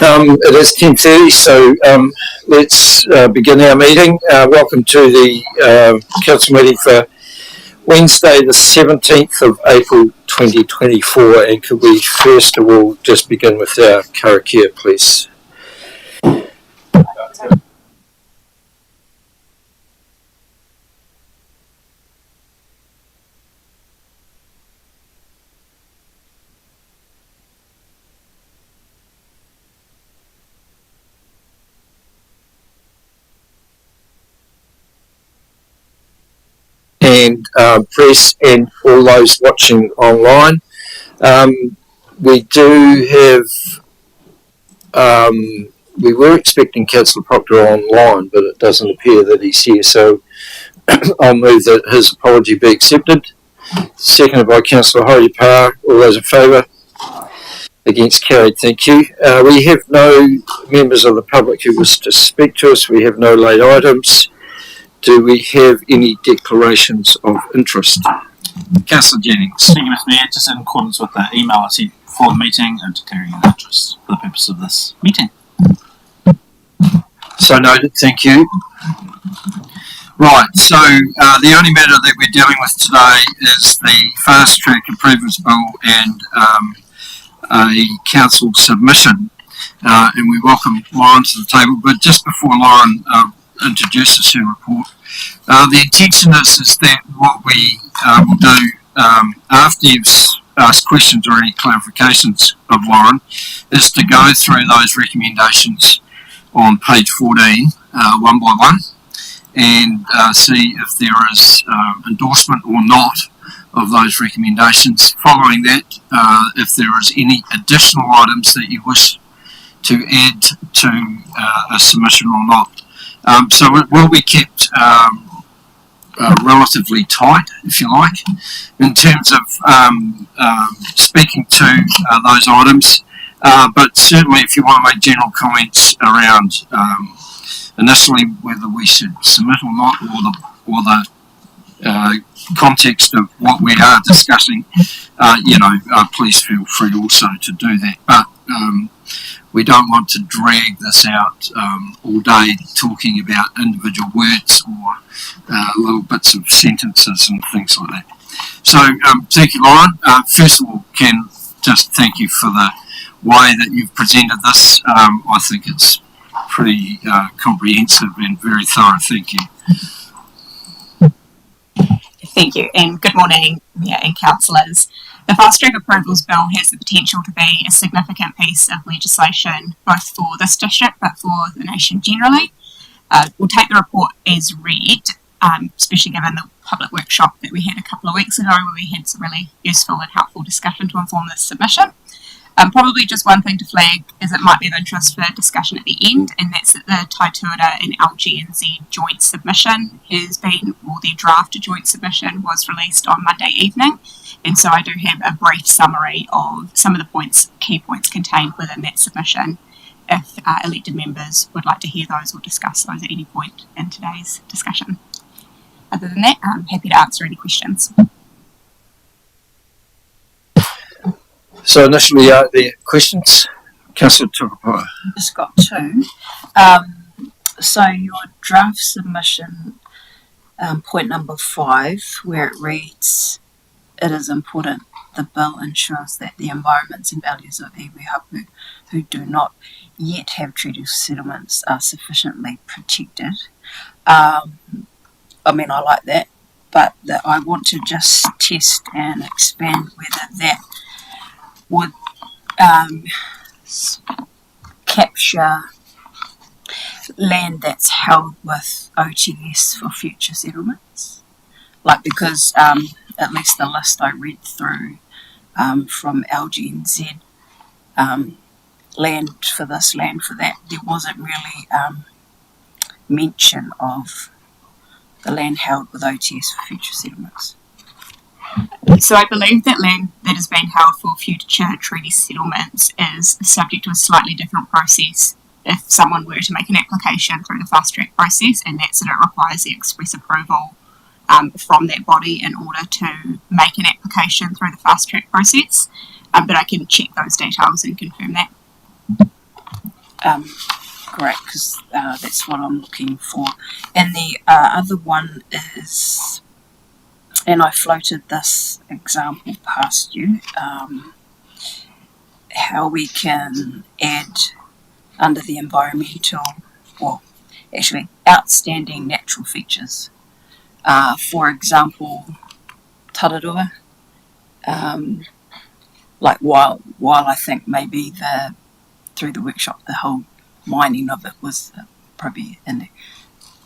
It is 10:30, so let's begin our meeting. Welcome to the Council meeting for Wednesday, the 17th of April 2024. And could we first of all just begin with our karakia, please? And press and all those watching online. We do have, we were expecting Councillor Proctor online, but it doesn't appear that he's here, so I'll move that his apology be accepted. Seconded by Councillor Horowhenua. All those in favour? Against, carried. Thank you. We have no members of the public who wish to speak to us. We have no late items. Do we have any declarations of interest? Councillor Jennings. Thank you, Mr. Mayor. Just in accordance with the email I sent for the meeting and declaring an interest for the purpose of this meeting. So noted. Thank you. Right, so the only matter that we're dealing with today is the Fast Track Improvements Bill and a council submission. And we welcome Lauren to the table. But just before Lauren introduces her report, the intention is that what we will do after you've asked questions or any clarifications of Lauren is to go through those recommendations on page 14 one by one and see if there is endorsement or not of those recommendations. Following that, if there is any additional items that you wish to add to a submission or not. So it will be kept relatively tight, if you like, in terms of speaking to those items. But certainly if you want to make general comments around initially whether we should submit or not, or the context of what we are discussing, please feel free also to do that. But we don't want to drag this out all day talking about individual words or little bits of sentences and things like that. So thank you, Lauren. First of all, Ken, just thank you for the way that you've presented this. I think it's pretty comprehensive and very thorough. Thank you. Thank you, and good morning, Mayor and councillors. The Fast Track Approvals Bill has the potential to be a significant piece of legislation, both for this district but for the nation generally. We'll take the report as read, especially given the public workshop that we had a couple of weeks ago where we had some really useful and helpful discussion to inform this submission. Probably just one thing to flag is it might be of interest for discussion at the end, and that's that the Taituara and LGNZ joint submission the draft joint submission was released on Monday evening, and so I do have a brief summary of some of the key points contained within that submission if elected members would like to hear those or discuss those at any point in today's discussion. Other than that, I'm happy to answer any questions. So initially, the questions, Councillor Tukapoa. Just got two. So your draft submission, point number 5, where it reads, "It is important the bill ensures that the environments and values of iwi hapu who do not yet have treaty settlements are sufficiently protected." I like that, but I want to just test and expand whether that would capture land that's held with OTS for future settlements. Because at least the list I read through from LGNZ, land for this, land for that, there wasn't really mention of the land held with OTS for future settlements. So I believe that land that has been held for future treaty settlements is subject to a slightly different process if someone were to make an application through the fast track process, and that's that it requires the express approval from that body in order to make an application through the fast track process. But I can check those details and confirm that. great, because that's what I'm looking for. And the other one is, and I floated this example past you, how we can add under the environmental, or actually outstanding natural features. For example, Tararua. Like while I think maybe through the workshop the whole mining of it was probably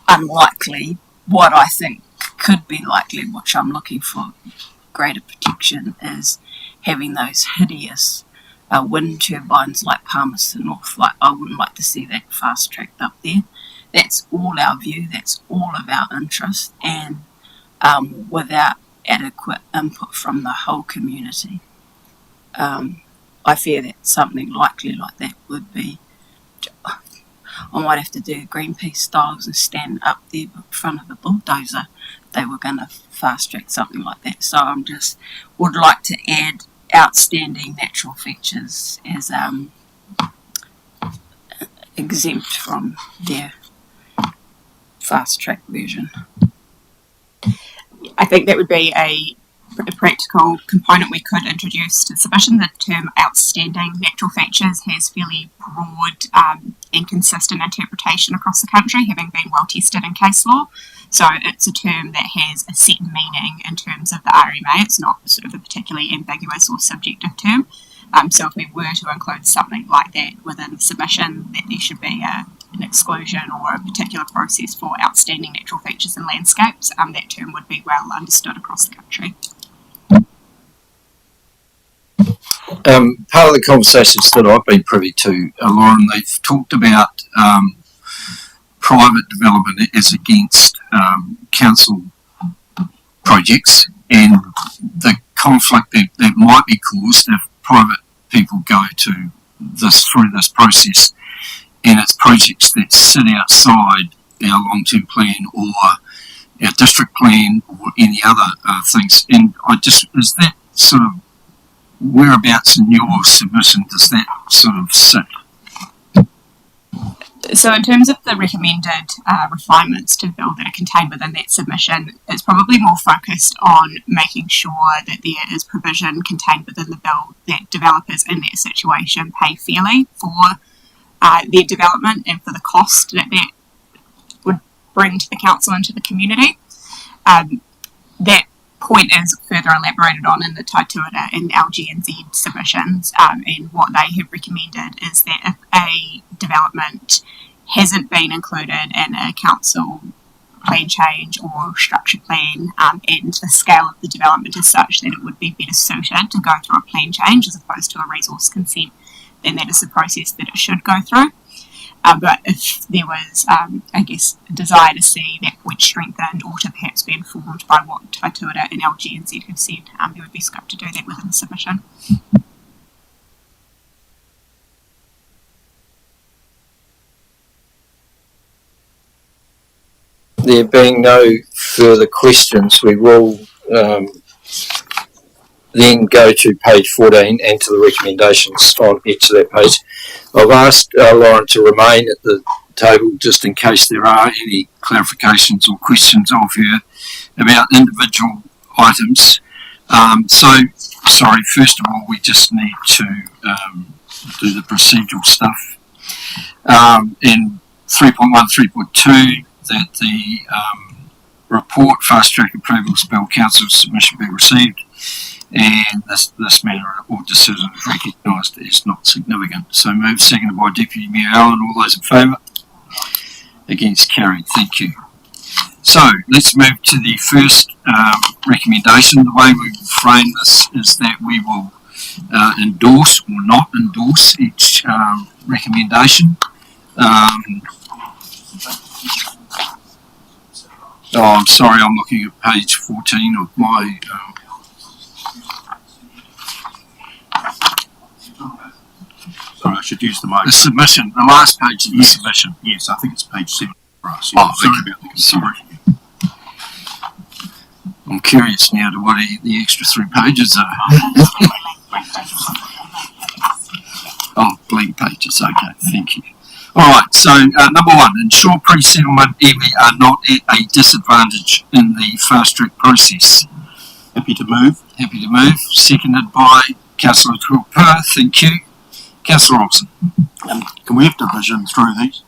unlikely, what I think could be likely, which I'm looking for greater protection, is having those hideous wind turbines like Palmerston North. Like, I wouldn't like to see that fast tracked up there. That's all our view, that's all of our interest, and without adequate input from the whole community. I fear that something likely like that would be, I might have to do Greenpeace styles and stand up there in front of a bulldozer if they were going to fast track something like that. So I just would like to add outstanding natural features as exempt from their fast track version. I think that would be a practical component we could introduce to the submission. The term outstanding natural features has fairly broad and consistent interpretation across the country, having been well tested in case law. So it's a term that has a set meaning in terms of the RMA. It's not sort of a particularly ambiguous or subjective term. So if we were to include something like that within the submission, that there should be an exclusion or a particular process for outstanding natural features and landscapes, that term would be well understood across the country. Part of the conversations that I've been privy to, Lauren, they've talked about private development as against council projects, and the conflict that might be caused if private people go through this process, and it's projects that sit outside our long-term plan or our district plan or any other things. And is that sort of whereabouts in your submission does that sort of sit? So in terms of the recommended refinements to the bill that are contained within that submission, it's probably more focused on making sure that there is provision contained within the bill that developers in that situation pay fairly for their development and for the cost that would bring to the council and to the community. That point is further elaborated on in the Taituata and LGNZ submissions, and what they have recommended is that if a development hasn't been included in a council plan change or structure plan, and the scale of the development is such that it would be better suited to go through a plan change as opposed to a resource consent, then that is the process that it should go through. But if there was, I guess, a desire to see that point strengthened or to perhaps be informed by what Taituata and LGNZ have said, there would be scope to do that within the submission. There being no further questions, we will then go to page 14 and to the recommendations on each of that page. I've asked Lauren to remain at the table just in case there are any clarifications or questions of her about individual items. First of all, we just need to do the procedural stuff. In 3.1, 3.2, that the report fast track approvals bill council submission be received, and this matter or decision is recognised as not significant. So moved, seconded by Deputy Mayor Allen. All those in favour? Against, carried. Thank you. So let's move to the first recommendation. The way we frame this is that we will endorse or not endorse each recommendation. I'm sorry, I'm looking at page 14 of my Sorry, I should use the mic. the submission, the last page of the submission. Yes, I think it's page 7 for us. Sorry. I'm curious now to what the extra 3 pages are. Oh, blank pages, okay, thank you. All right, so number one, ensure pre-settlement iwi are not at a disadvantage in the fast track process. Happy to move. Happy to move. Seconded by Councillor Tuapua. Thank you. Councillor Olsen. Can we have division through these?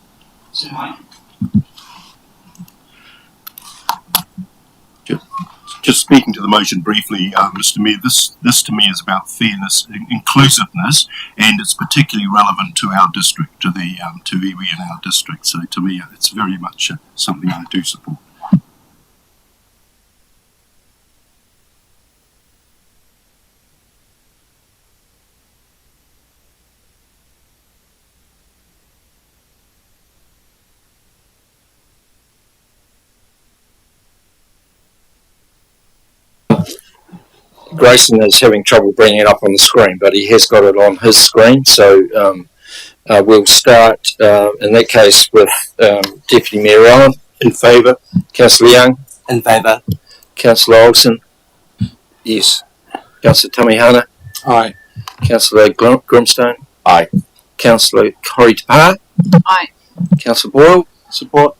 Just speaking to the motion briefly, Mr. Mayor, this to me is about fairness and inclusiveness, and it's particularly relevant to our district, to iwi in our district. So to me, it's very much something I do support. Grayson is having trouble bringing it up on the screen, but he has got it on his screen. So we'll start in that case with Deputy Mayor Allen. In favour. Councillor Young. In favour. Councillor Olsen. Yes. Councillor Tamihana. Aye. Councillor Grimstone. Aye. Councillor Horowhenua. Aye. Councillor Boyle. Support.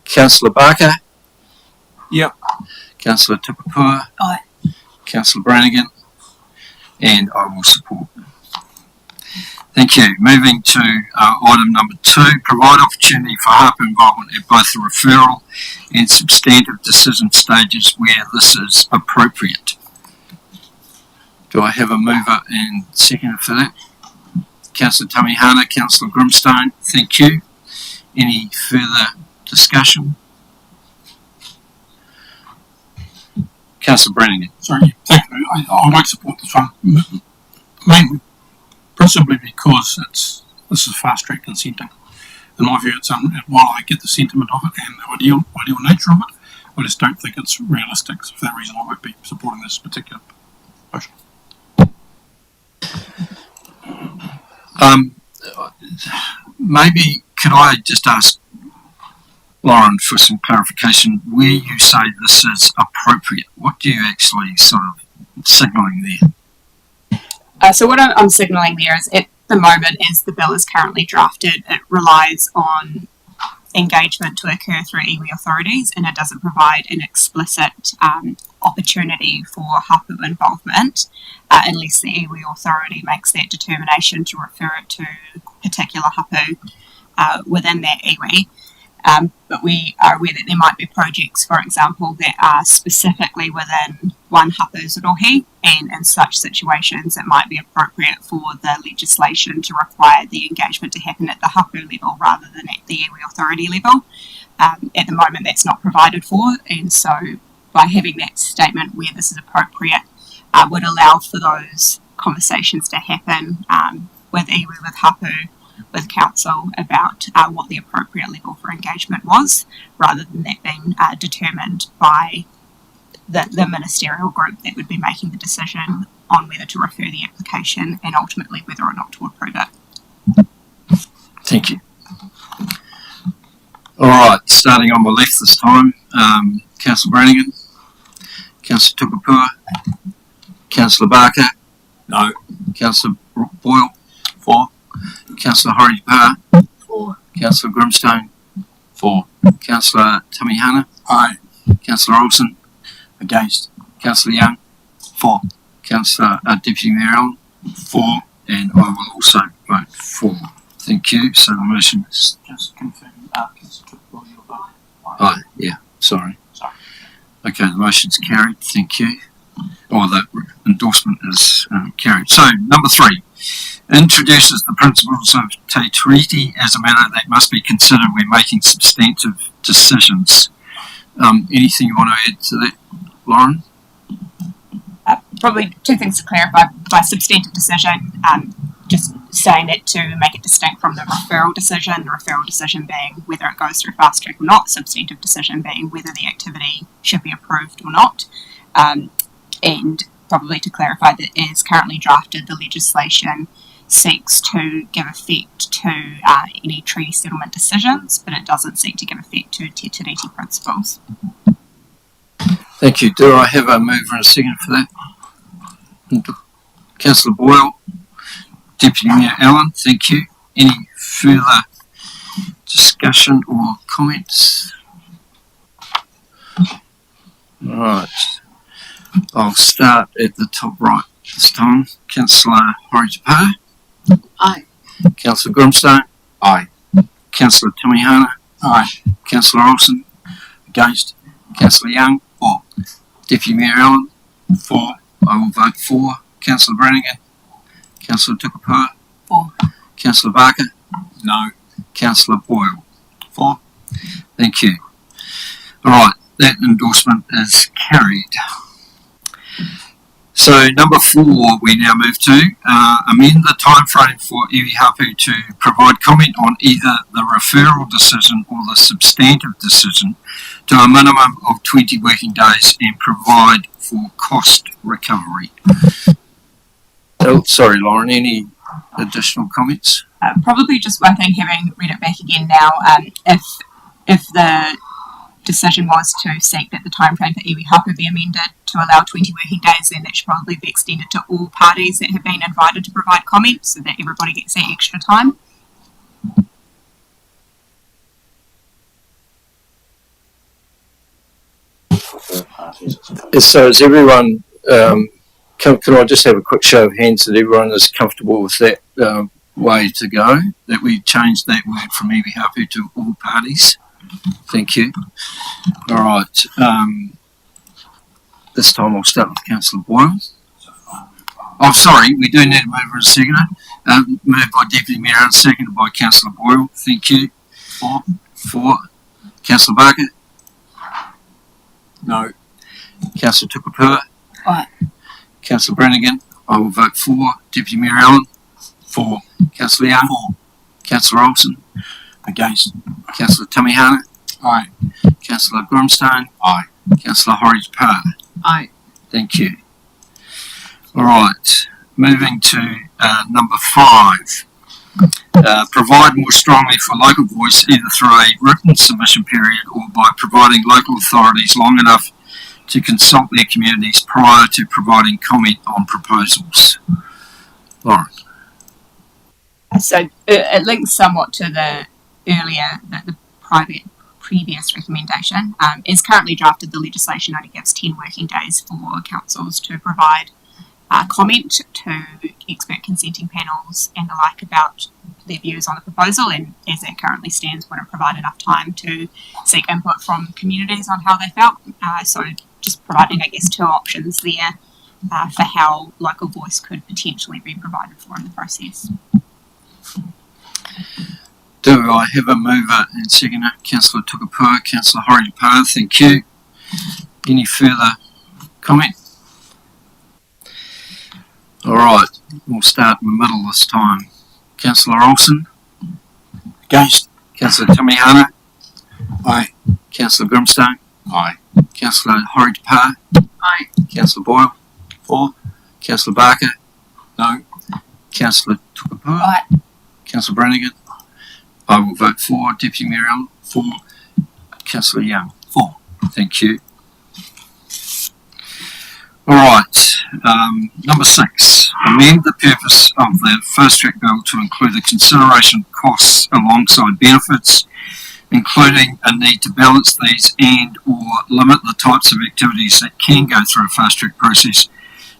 Councillor Barker. Yep. Councillor Tuapua. Aye. Councillor Brannigan, and I will support. Thank you. Moving to item number 2, provide opportunity for HAPA involvement at both the referral and substantive decision stages where this is appropriate. Do I have a mover and seconder for that? Councillor Tamihana, Councillor Grimstone, thank you. Any further discussion? Councillor Brannigan. Sorry, thank you. I might support this one, mainly, principally because this is fast track consenting. In my view, while I get the sentiment of it and the ideal nature of it, I just don't think it's realistic. So for that reason, I won't be supporting this particular motion. Maybe could I just ask Lauren for some clarification? Where you say this is appropriate, what do you actually sort of signalling there? So what I'm signalling there is at the moment, as the bill is currently drafted, it relies on engagement to occur through iwi authorities, and it doesn't provide an explicit opportunity for hapu involvement unless the iwi authority makes that determination to refer it to particular hapu within that iwi. But we are aware that there might be projects, for example, that are specifically within one hapu's rohe, and in such situations it might be appropriate for the legislation to require the engagement to happen at the hapu level rather than at the iwi authority level. At the moment that's not provided for, and so by having that statement where this is appropriate would allow for those conversations to happen with iwi, with hapu, with council about what the appropriate level for engagement was, rather than that being determined by the ministerial group that would be making the decision on whether to refer the application and ultimately whether or not to approve it. Thank you. All right, starting on my left this time, Councillor Brannigan, Councillor Tuapua, Councillor Barker, No. Councillor Boyle, For. Councillor Horowhenua, For. Councillor Grimstone, For. Councillor Tamihana, Aye. Councillor Olsen, Against. Councillor Young, For. Councillor Deputy Mayor Allen, For. and I will also vote for. Thank you. So the motion is Just confirm, Councillor Tuapua, your vote. aye. Yeah, sorry. Sorry. Okay, the motion's carried. Thank you. Or the endorsement is carried. So number 3. Introduces the principles of te tiriti as a matter that must be considered when making substantive decisions. Anything you want to add to that, Lauren? Probably two things to clarify. By substantive decision, just saying it to make it distinct from the referral decision being whether it goes through fast track or not, substantive decision being whether the activity should be approved or not. And probably to clarify that as currently drafted, the legislation seeks to give effect to any treaty settlement decisions, but it doesn't seek to give effect to te tiriti principles. Thank you. Do I have a mover and a second for that? Councillor Boyle, Deputy Mayor Allen, thank you. Any further discussion or comments? Right. I'll start at the top right this time. Councillor Horowhenua. Aye. Councillor Grimstone. Aye. Councillor Tamihana. Aye. Councillor Olsen. Against? Councillor Young. For. Deputy Mayor Allen. For. I will vote for. Councillor Brannigan. Councillor Tukapua. For. Councillor Barker. No. Councillor Boyle. For. Thank you. All right, that endorsement is carried. So number 4, we now move to amend the time frame for iwi hapu to provide comment on either the referral decision or the substantive decision to a minimum of 20 working days and provide for cost recovery. Oh, sorry, Lauren, any additional comments? Probably just one thing, having read it back again now, if the decision was to seek that the timeframe for iwi hapu be amended to allow 20 working days, then that should probably be extended to all parties that have been invited to provide comments so that everybody gets that extra time. So is everyone, can I just have a quick show of hands that everyone is comfortable with that way to go, that we change that word from iwi hapu to all parties? Thank you. All right. This time I'll start with Councillor Boyle. Oh, sorry, we do need a mover and a seconder. Moved by Deputy Mayor and seconded by Councillor Boyle. Thank you. For. Councillor Barker. No. Councillor Tukapua. Aye. Councillor Brannigan. I will vote for. Deputy Mayor Allen. For. Councillor Young. For. Councillor Olsen. Against? Councillor Tamihana. Aye. Councillor Grimstone. Aye. Councillor Horowhenua. Aye. Thank you. All right. Moving to number 5. Provide more strongly for local voice either through a written submission period or by providing local authorities long enough to consult their communities prior to providing comment on proposals. Lauren. So it links somewhat to the earlier, the previous recommendation. As currently drafted, the legislation only gives 10 working days for councils to provide comment to expert consenting panels and the like about their views on the proposal, and as it currently stands wouldn't provide enough time to seek input from communities on how they felt. So just providing, I guess, 2 options there for how local voice could potentially be provided for in the process. Do I have a mover and seconder? Councillor Tukapua, Councillor Horowhenua, thank you. Any further comment? All right, we'll start in the middle this time. Councillor Olsen. Against? Councillor Tamihana. Aye. Councillor Grimstone. Aye. Councillor Horowhenua. Aye. Councillor Boyle. For? Councillor Barker. No. Councillor Tukapua. Aye. Councillor Brannigan. I will vote for. Deputy Mayor Allen. For. Councillor Young. For. Thank you. All right. Number 6. Amend the purpose of the First Track Bill to include the consideration of costs alongside benefits, including a need to balance these and or limit the types of activities that can go through a fast track process,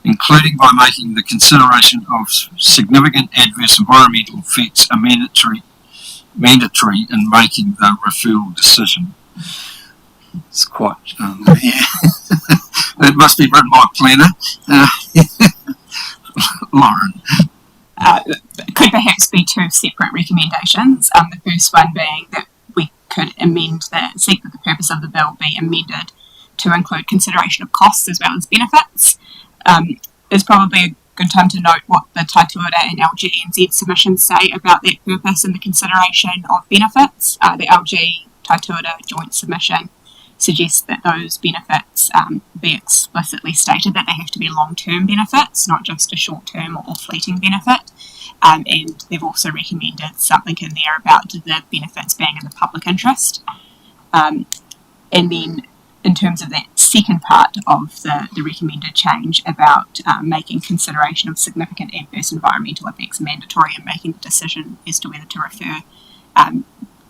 including by making the consideration of significant adverse environmental effects a mandatory in making the referral decision. It's quite, yeah. It must be written by a planner. Lauren. Could perhaps be 2 separate recommendations. The first one being that we could seek that the purpose of the bill be amended to include consideration of costs as well as benefits. It's probably a good time to note what the Taituara and LGNZ submissions say about that purpose and the consideration of benefits. The LG Taituara joint submission suggests that those benefits be explicitly stated that they have to be long-term benefits, not just a short-term or fleeting benefit. And they've also recommended something in there about the benefits being in the public interest. And then in terms of that second part of the recommended change about making consideration of significant adverse environmental effects mandatory and making the decision as to whether to refer,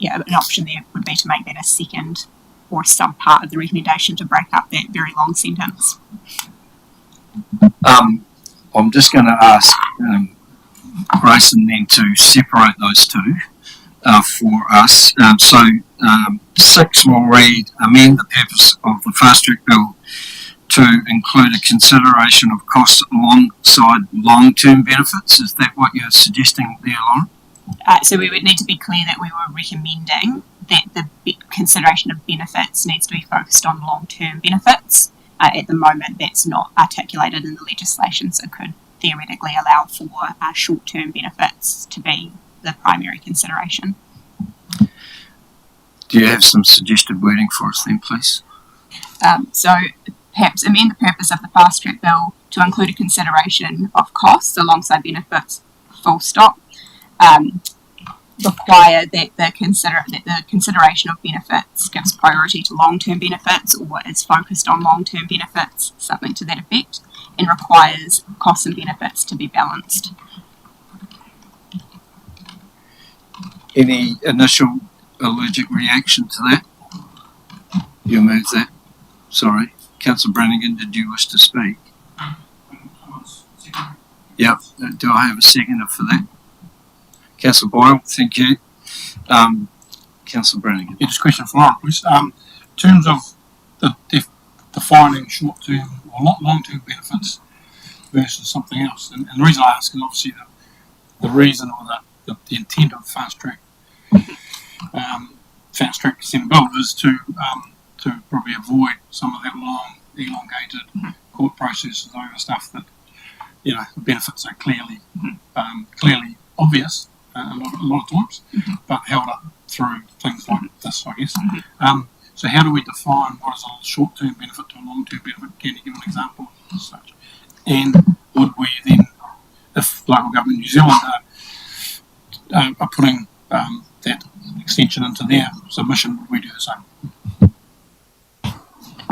an option there would be to make that a second or some part of the recommendation to break up that very long sentence. I'm just going to ask Grayson then to separate those two for us. 6 will read, amend the purpose of the fast track bill to include a consideration of costs alongside long-term benefits. Is that what you're suggesting there, Lauren? So we would need to be clear that we were recommending that the consideration of benefits needs to be focused on long-term benefits. At the moment, that's not articulated in the legislation, so could theoretically allow for short-term benefits to be the primary consideration. Do you have some suggested wording for us then, please? So perhaps amend the purpose of the fast track bill to include a consideration of costs alongside benefits, full stop. Require that the consideration of benefits gives priority to long-term benefits or is focused on long-term benefits, something to that effect, and requires costs and benefits to be balanced. Any initial allergic reaction to that? You move that. Sorry. Councillor Brannigan, did you wish to speak? Yep. Do I have a seconder for that? Councillor Boyle, thank you. Councillor Brannigan. Yeah, just a question for Lauren, please. In terms of the defining short-term or long-term benefits versus something else, and the reason I ask is obviously the reason or the intent of fast track consent bill is to probably avoid some of that long, elongated court processes over stuff that the benefits are clearly obvious a lot of times, but held up through things like this, I guess. So how do we define what is a short-term benefit to a long-term benefit? Can you give an example as such? And would we then, if local government New Zealand are putting that extension into their submission, would we do the same?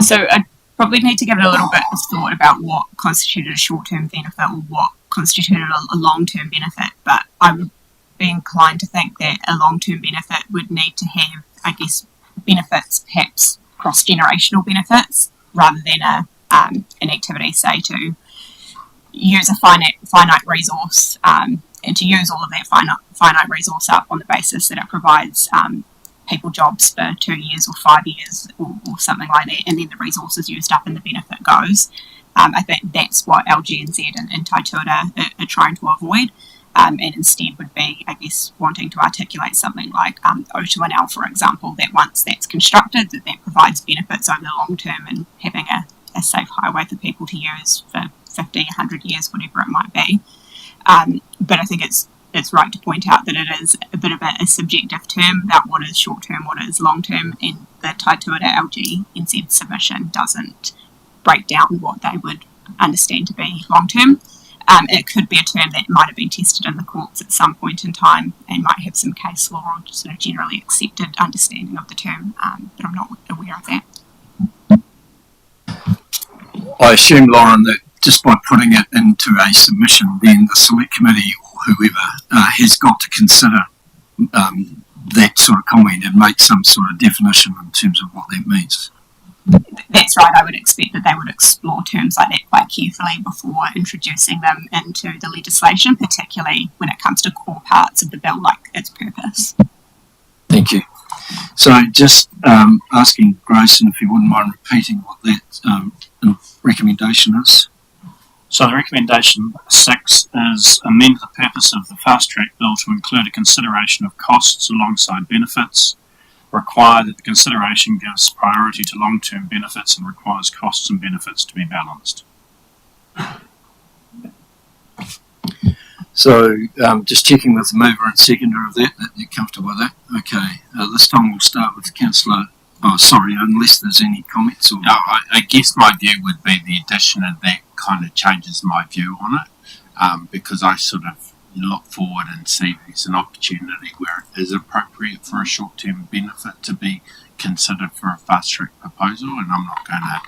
So I probably need to give it a little bit of thought about what constituted a short-term benefit or what constituted a long-term benefit, but I would be inclined to think that a long-term benefit would need to have, I guess, benefits, perhaps cross-generational benefits, rather than an activity, say, to use a finite resource and to use all of that finite resource up on the basis that it provides people jobs for 2 years or 5 years or something like that, and then the resource is used up and the benefit goes. I think that's what LGNZ and Taituara are trying to avoid. And instead would be, I guess, wanting to articulate something like Horowhenua, for example, that once that's constructed, that provides benefits over the long term and having a safe highway for people to use for 50, 100 years, whatever it might be. But I think it's right to point out that it is a bit of a subjective term about what is short term, what is long term, and the Taituara LGNZ submission doesn't break down what they would understand to be long term. It could be a term that might have been tested in the courts at some point in time and might have some case law or sort of generally accepted understanding of the term, but I'm not aware of that. I assume, Lauren, that just by putting it into a submission, then the select committee or whoever has got to consider that sort of comment and make some sort of definition in terms of what that means. That's right. I would expect that they would explore terms like that quite carefully before introducing them into the legislation, particularly when it comes to core parts of the bill like its purpose. Thank you. So just asking Grayson if you wouldn't mind repeating what that recommendation is. So the recommendation 6 is amend the purpose of the fast track bill to include a consideration of costs alongside benefits, require that the consideration gives priority to long-term benefits and requires costs and benefits to be balanced. So just checking with the mover and seconder of that you're comfortable with that. Okay, this time we'll start with Councillor. Oh, sorry, unless there's any comments. Or... No, I guess my view would be the addition of that kind of changes my view on it, because I sort of look forward and see there's an opportunity where it is appropriate for a short-term benefit to be considered for a fast-track proposal, and I'm not going to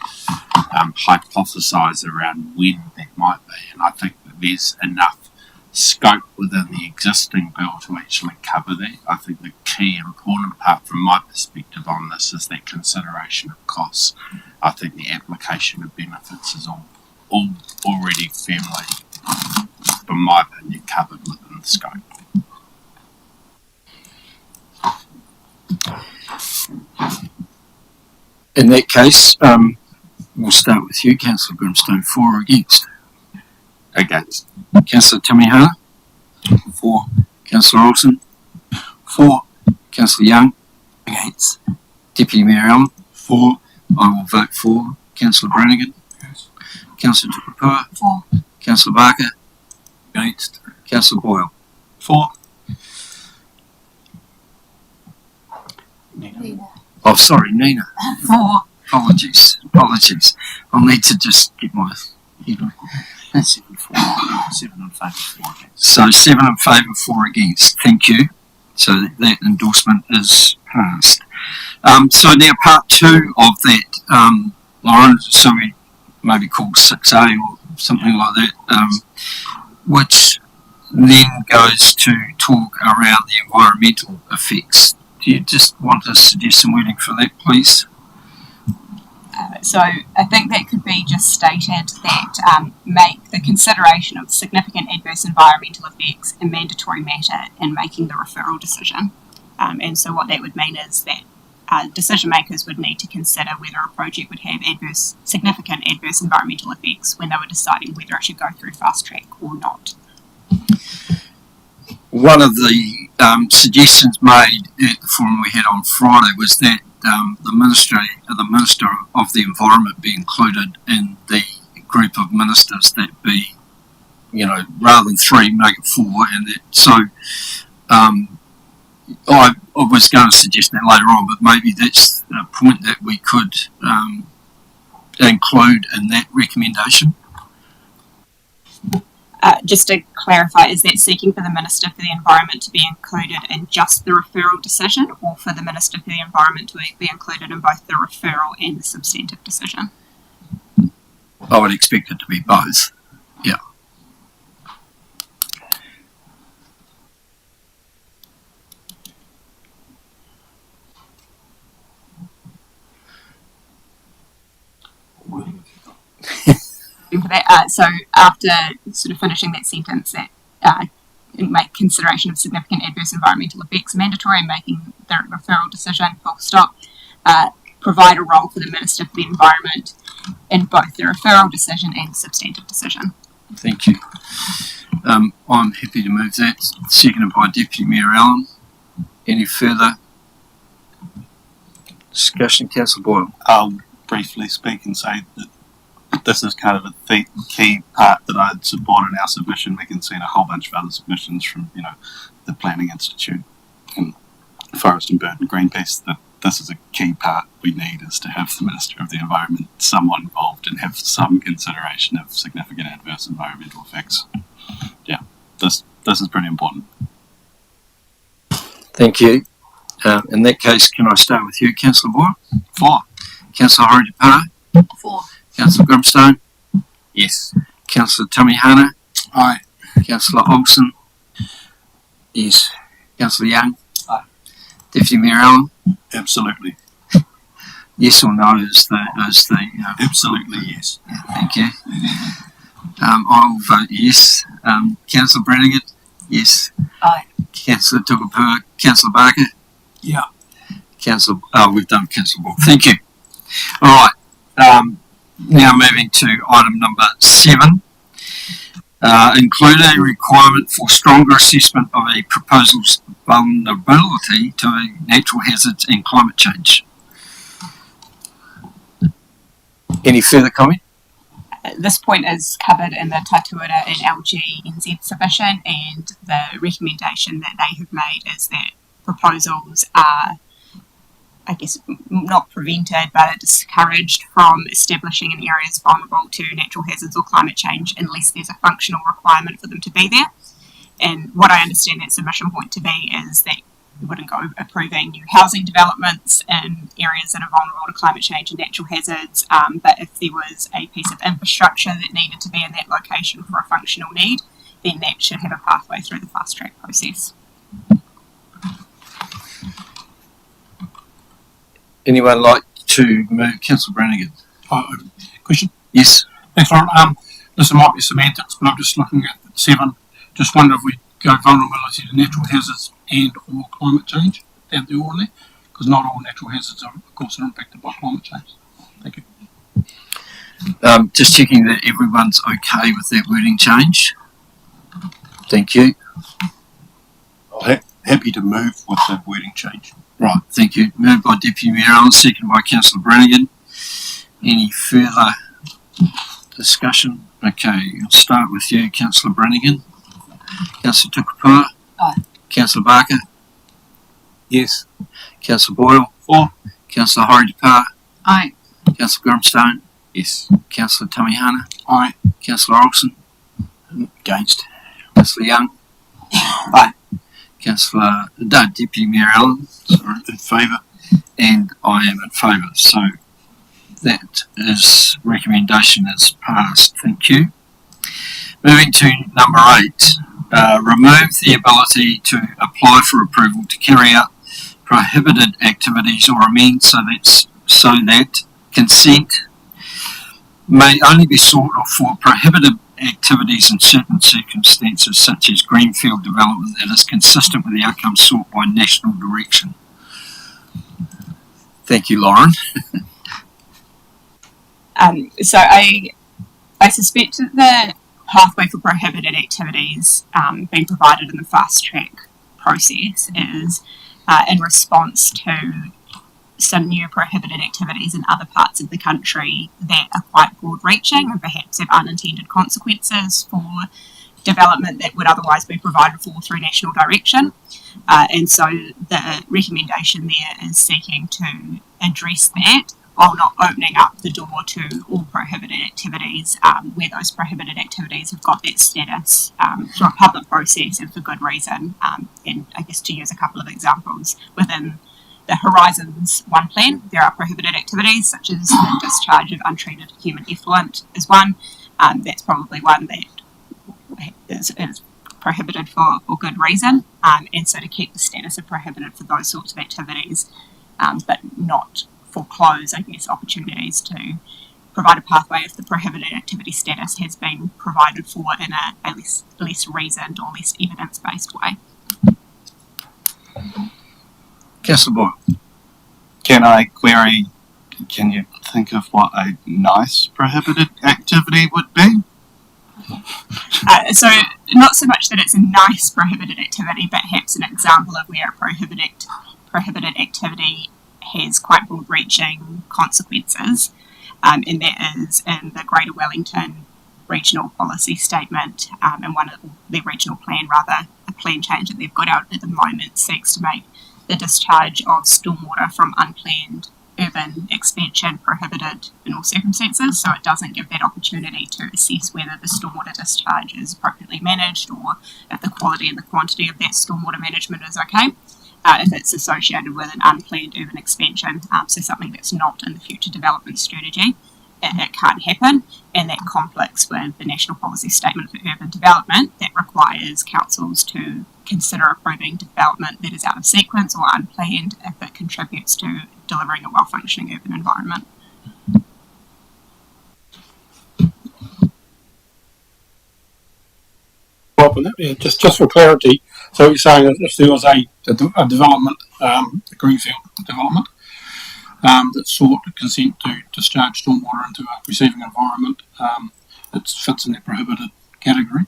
hypothesise around when that might be, and I think that there's enough scope within the existing bill to actually cover that. I think the key important part from my perspective on this is that consideration of costs. I think the application of benefits is all already firmly, from my opinion, covered within the scope. In that case, we'll start with you, Councillor Grimstone. For or against? Against. Councillor Tamihana? For. Councillor Olsen? For. Councillor Young? Against. Deputy Mayor Allen? For. I will vote for. Councillor Brannigan? Yes. Councillor Tukapua? For. Councillor Barker? Against. Councillor Boyle? For. Oh, sorry, Nina. For. Apologies. I'll need to just get my head on. 7 in favour, 4 against. So 7 in favour, 4 against. Thank you. So that endorsement is passed. So now part 2 of that, Lauren, so we maybe called 6A or something like that, which then goes to talk around the environmental effects. Do you just want to suggest some wording for that, please? So I think that could be just stated that make the consideration of significant adverse environmental effects a mandatory matter in making the referral decision. And so what that would mean is that decision makers would need to consider whether a project would have significant adverse environmental effects when they were deciding whether it should go through fast track or not. One of the suggestions made at the forum we had on Friday was that the Minister of the Environment be included in the group of ministers that be, rather than 3, make it 4, and that. So I was going to suggest that later on, but maybe that's a point that we could include in that recommendation. Just to clarify, is that seeking for the Minister for the Environment to be included in just the referral decision, or for the Minister for the Environment to be included in both the referral and the substantive decision? I would expect it to be both. Yeah. For that, so after sort of finishing that sentence, that make consideration of significant adverse environmental effects mandatory in making the referral decision, full stop, provide a role for the Minister for the Environment in both the referral decision and the substantive decision. Thank you. I'm happy to move that. Seconded by Deputy Mayor Allen. Any further discussion? Councillor Boyle. I'll briefly speak and say that this is kind of a key part that I'd support in our submission. We can see in a whole bunch of other submissions from, the Planning Institute and Forest and Bird and Greenpeace, that this is a key part we need, is to have the Minister of the Environment somewhat involved and have some consideration of significant adverse environmental effects. Yeah, this is pretty important. Thank you. In that case, can I start with you, Councillor Boyle? For. Councillor Horowhenua? For. Councillor Grimstone? Yes. Councillor Tamihana? Aye. Councillor Olsen? Yes. Councillor Young? Aye. Deputy Mayor Allen? Absolutely. Yes or no is the Absolutely yes. yeah, thank you. I will vote yes. Councillor Brannigan? Yes. Aye. Councillor Tukapua? Councillor Barker? Yeah. We've done Councillor Boyle. Thank you. All right. Now moving to item number 7. Include a requirement for stronger assessment of a proposal's vulnerability to natural hazards and climate change. Any further comment? This point is covered in the Tatuira and LGNZ submission, and the recommendation that they have made is that proposals are, I guess, not prevented, but discouraged from establishing in areas vulnerable to natural hazards or climate change unless there's a functional requirement for them to be there. And what I understand that submission point to be is that we wouldn't go approving new housing developments in areas that are vulnerable to climate change and natural hazards, but if there was a piece of infrastructure that needed to be in that location for a functional need, then that should have a pathway through the fast track process. Anyone like to move? Councillor Brannigan. Question? Yes. Thanks, Lauren. This might be semantics, but I'm just looking at 7. Just wonder if we go vulnerability to natural hazards and or climate change down the order there, because not all natural hazards are, of course, are impacted by climate change. Thank you. Just checking that everyone's okay with that wording change. Thank you. Happy to move with that wording change. Right, thank you. Moved by Deputy Mayor Allen, seconded by Councillor Brannigan. Any further discussion? Okay, I'll start with you, Councillor Brannigan. Councillor Tukapua? Aye. Councillor Barker? Yes. Councillor Boyle? For. Councillor Horowhenua? Aye. Councillor Grimstone? Yes. Councillor Tamihana? Aye. Councillor Olsen? Against. Councillor Young? Aye. Councillor Deputy Mayor Allen? Sorry. In favour? And I am in favour. So that is recommendation is passed. Thank you. Moving to number 8, remove the ability to apply for approval to carry out prohibited activities or amend so that consent may only be sought for prohibited activities in certain circumstances, such as greenfield development that is consistent with the outcome sought by national direction. Thank you, Lauren. So I suspect that the pathway for prohibited activities being provided in the fast track process is in response to some new prohibited activities in other parts of the country that are quite broad reaching and perhaps have unintended consequences for development that would otherwise be provided for through national direction. And so the recommendation there is seeking to address that while not opening up the door to all prohibited activities where those prohibited activities have got that status through a public process and for good reason. And I guess to use a couple of examples, within the Horizons 1 plan, there are prohibited activities such as the discharge of untreated human effluent is one. That's probably one that is prohibited for good reason. And so to keep the status of prohibited for those sorts of activities, but not foreclose, I guess, opportunities to provide a pathway if the prohibited activity status has been provided for in a less reasoned or less evidence-based way. Councillor Boyle. Can I query, can you think of what a nice prohibited activity would be? So not so much that it's a nice prohibited activity, but perhaps an example of where a prohibited activity has quite broad-reaching consequences, and that is in the Greater Wellington Regional Policy Statement, and one of the regional plan, rather, a plan change that they've got out at the moment seeks to make the discharge of stormwater from unplanned urban expansion prohibited in all circumstances, so it doesn't give that opportunity to assess whether the stormwater discharge is appropriately managed or if the quality and the quantity of that stormwater management is okay. If it's associated with an unplanned urban expansion, so something that's not in the future development strategy, it can't happen, and that conflicts with the National Policy Statement for Urban Development that requires councils to consider approving development that is out of sequence or unplanned if it contributes to delivering a well-functioning urban environment. Yeah, just for clarity, so you're saying if there was a development, a greenfield development, that sought consent to discharge stormwater into a receiving environment, it fits in that prohibited category,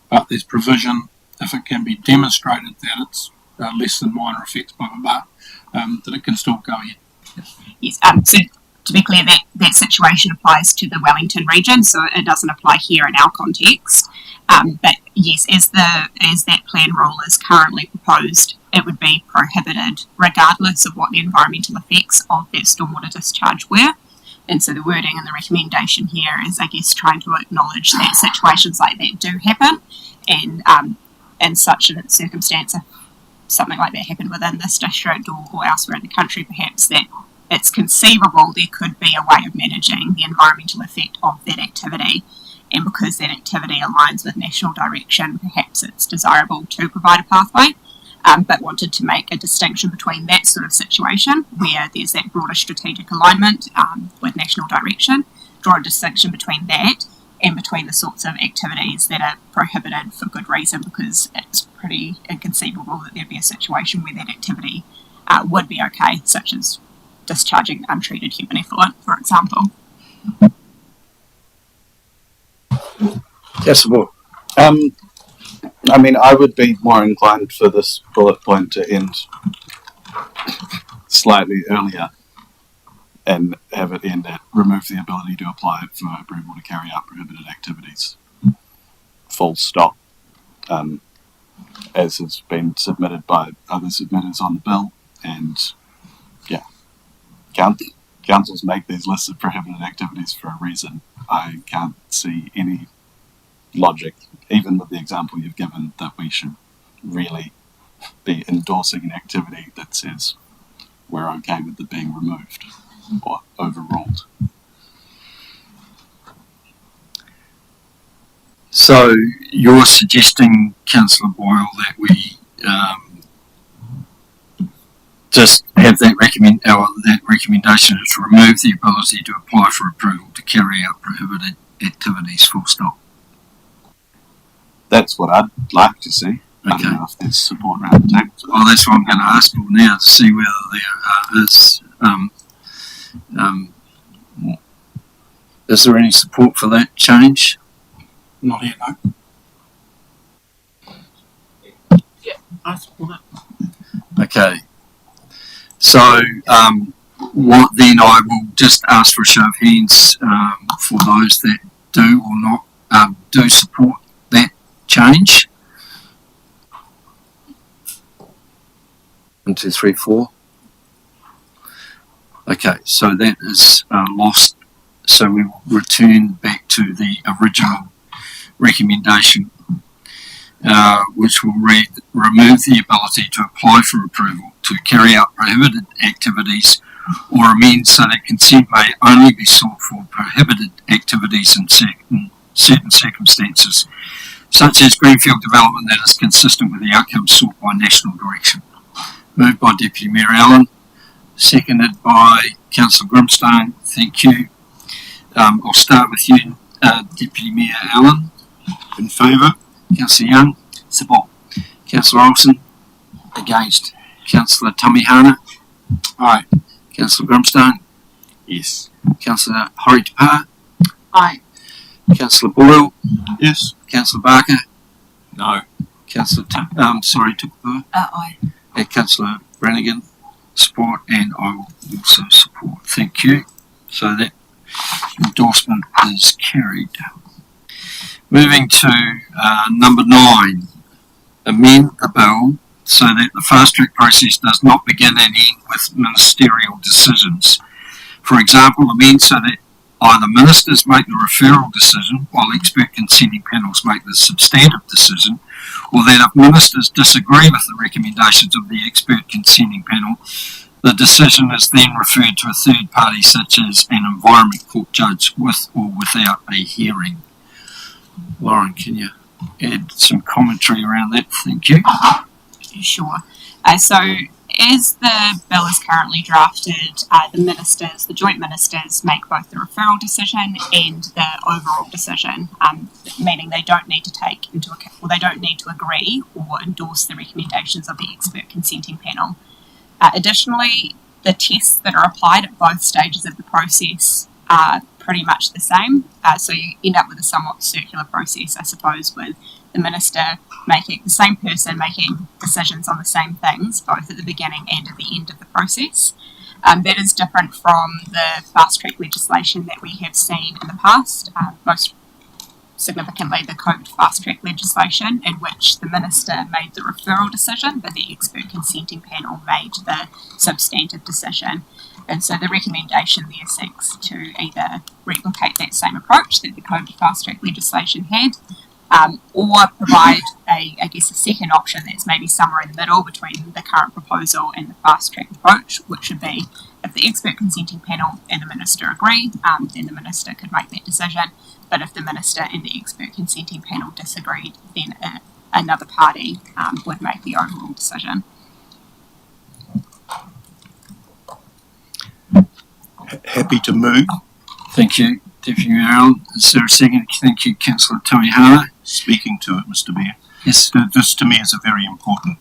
but there's provision if it can be demonstrated that it's less than minor effects, blah blah blah, that it can still go ahead. Yes, so to be clear, that situation applies to the Wellington region, so it doesn't apply here in our context. But yes, as that plan rule is currently proposed, it would be prohibited regardless of what the environmental effects of that stormwater discharge were. And so the wording and the recommendation here is, I guess, trying to acknowledge that situations like that do happen, and in such a circumstance, if something like that happened within this district or elsewhere in the country, perhaps that it's conceivable there could be a way of managing the environmental effect of that activity and because that activity aligns with national direction, perhaps it's desirable to provide a pathway. But wanted to make a distinction between that sort of situation where there's that broader strategic alignment with national direction, draw a distinction between that and between the sorts of activities that are prohibited for good reason, because it's pretty inconceivable that there'd be a situation where that activity would be okay, such as discharging untreated human effluent, for example. Yes, Board. I mean, I would be more inclined for this bullet point to end slightly earlier and have it end at remove the ability to apply for approval to carry out prohibited activities. Full stop. As has been submitted by other submitters on the bill, and yeah, councils make these lists of prohibited activities for a reason. I can't see any logic, even with the example you've given, that we should really be endorsing an activity that says we're okay with it being removed or overruled. So you're suggesting, Councillor Boyle, that we just have that recommendation is to remove the ability to apply for approval to carry out prohibited activities, full stop. That's what I'd like to see. I Okay. don't know if there's support around the table. Well, that's what I'm going to ask for now, to see whether is there any support for that change? Not yet, no. I support it. Okay. So, what then I will just ask for a show of hands for those that do or not do support that change. 1, 2, 3, 4. Okay, so that is lost. So we will return back to the original recommendation, which will read, remove the ability to apply for approval to carry out prohibited activities, or amend so that consent may only be sought for prohibited activities in certain circumstances, such as greenfield development that is consistent with the outcome sought by national direction. Moved by Deputy Mayor Allen, seconded by Councillor Grimstone. Thank you. I'll start with you, Deputy Mayor Allen. In favour? Councillor Young. Support. Councillor Olsen. Against. Councillor Tamihana. Aye. Councillor Grimstone. Yes. Councillor Horowhenua. Aye. Councillor Boyle. Yes. Councillor Barker. No. Councillor Tupper. Aye. And Councillor Brannigan. Support, and I will also support. Thank you. So that endorsement is carried. Moving to number 9, amend the bill so that the fast track process does not begin and end with ministerial decisions. For example, amend so that either ministers make the referral decision while expert consenting panels make the substantive decision, or that if ministers disagree with the recommendations of the expert consenting panel, the decision is then referred to a third party such as an environment court judge with or without a hearing. Lauren, can you add some commentary around that? Thank you. Sure. So as the bill is currently drafted, the joint ministers make both the referral decision and the overall decision, meaning they don't need to take into account, or they don't need to agree or endorse the recommendations of the expert consenting panel. Additionally, the tests that are applied at both stages of the process are pretty much the same. So you end up with a somewhat circular process, I suppose, with the same person making decisions on the same things, both at the beginning and at the end of the process. That is different from the fast track legislation that we have seen in the past, most significantly the COVID fast track legislation, in which the minister made the referral decision, but the expert consenting panel made the substantive decision. And so the recommendation there seeks to either replicate that same approach that the COVID fast track legislation had, or provide a second option that's maybe somewhere in the middle between the current proposal and the fast track approach, which would be If the expert consenting panel and the minister agree, then the minister could make that decision. But if the minister and the expert consenting panel disagreed, then another party would make the overall decision. Happy to move. Thank you, Deputy Mayor Allen. Is there a second? Thank you, Councillor Tamihana. Speaking to it, Mr. Mayor. Yes. This to me is a very important,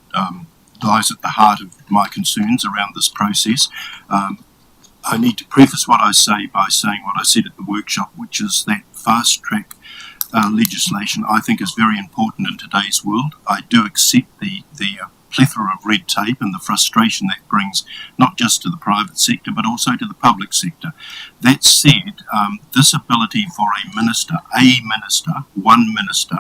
lies at the heart of my concerns around this process. I need to preface what I say by saying what I said at the workshop, which is that fast track legislation I think is very important in today's world. I do accept the plethora of red tape and the frustration that brings not just to the private sector but also to the public sector. That said, this ability for one minister,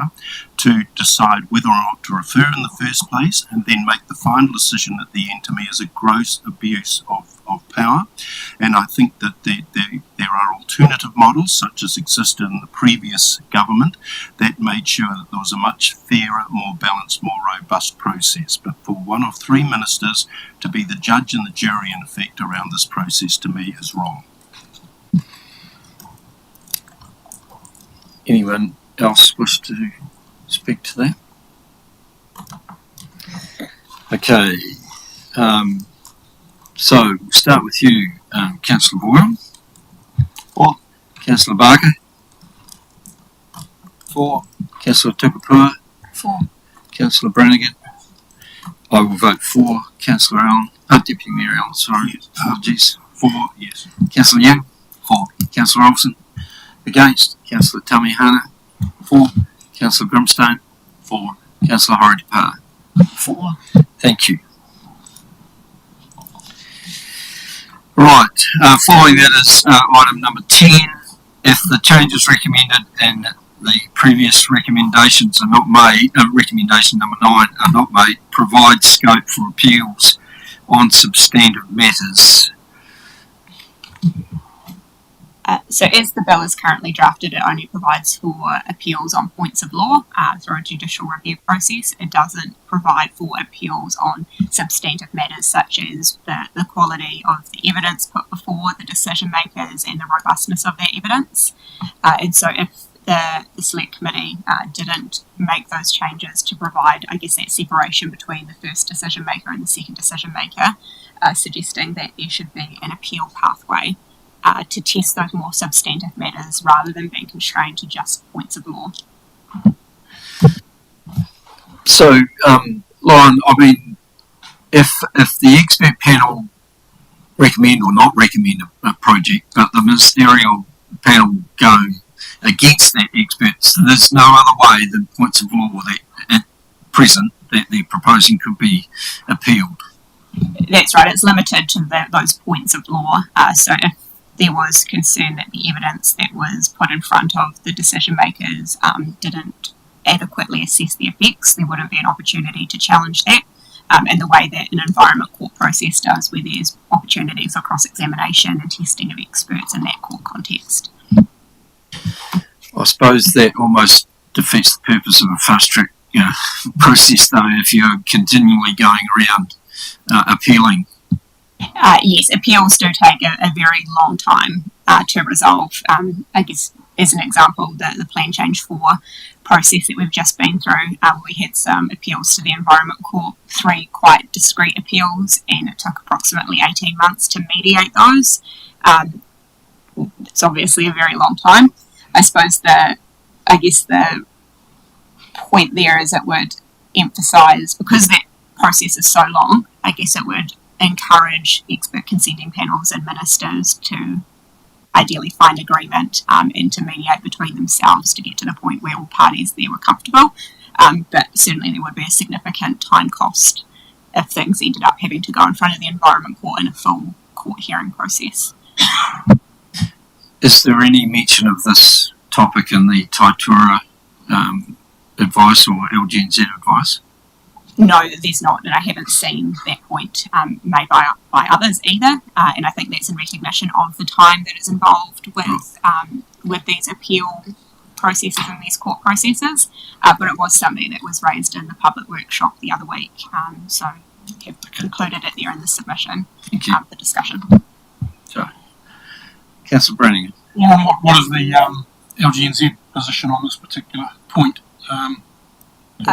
to decide whether or not to refer in the first place and then make the final decision at the end, to me is a gross abuse of power. And I think that there are alternative models such as existed in the previous government that made sure that there was a much fairer, more balanced, more robust process. But for one of three ministers to be the judge and the jury in effect around this process, to me is wrong. Anyone else wish to speak to that? Okay. So we'll start with you, Councillor Boyle. For. Councillor Barker. For. Councillor Tukapua. For. Councillor Brannigan. I will vote for. Councillor Allen. Deputy Mayor Allen, sorry. Apologies. For, yes. Councillor Young. For. Councillor Olsen. Against. Councillor Tamihana. For. Councillor Grimstone. For. Councillor Horowhenua. For. Thank you. Right, following that is item number 10. If the changes recommended in the previous recommendations are not made, recommendation number 9 are not made, provide scope for appeals on substantive matters. So as the bill is currently drafted, it only provides for appeals on points of law through a judicial review process. It doesn't provide for appeals on substantive matters such as the quality of the evidence put before the decision makers and the robustness of that evidence. And so if the Select Committee didn't make those changes to provide, I guess, that separation between the first decision maker and the second decision maker, suggesting that there should be an appeal pathway to test those more substantive matters rather than being constrained to just points of law. So, Lauren, I mean, if the expert panel recommend or not recommend a project, but the ministerial panel go against that expert, so there's no other way than points of law that at present that they're proposing could be appealed. That's right, it's limited to those points of law. So if there was concern that the evidence that was put in front of the decision makers didn't adequately assess the effects, there wouldn't be an opportunity to challenge that. And the way that an environment court process does, where there's opportunity for cross-examination and testing of experts in that court context. I suppose that almost defeats the purpose of a fast-track process, though, if you're continually going around appealing. Yes, appeals do take a very long time to resolve. I guess, as an example, the Plan Change 4 process that we've just been through, we had some appeals to the Environment Court, 3 quite discrete appeals, and it took approximately 18 months to mediate those. It's obviously a very long time. I suppose the point there is it would emphasise, because that process is so long, I guess it would encourage expert consenting panels and ministers to ideally find agreement and to mediate between themselves to get to the point where all parties there were comfortable. But certainly there would be a significant time cost if things ended up having to go in front of the Environment Court in a full court hearing process. Is there any mention of this topic in the Taitura advice or LGNZ advice? No, there's not, and I haven't seen that point made by others either. And I think that's in recognition of the time that is involved with these appeal processes and these court processes. But it was something that was raised in the public workshop the other week, so have included it there in the submission for discussion. Councillor Brannigan. Lauren, what is the LGNZ position on this particular point?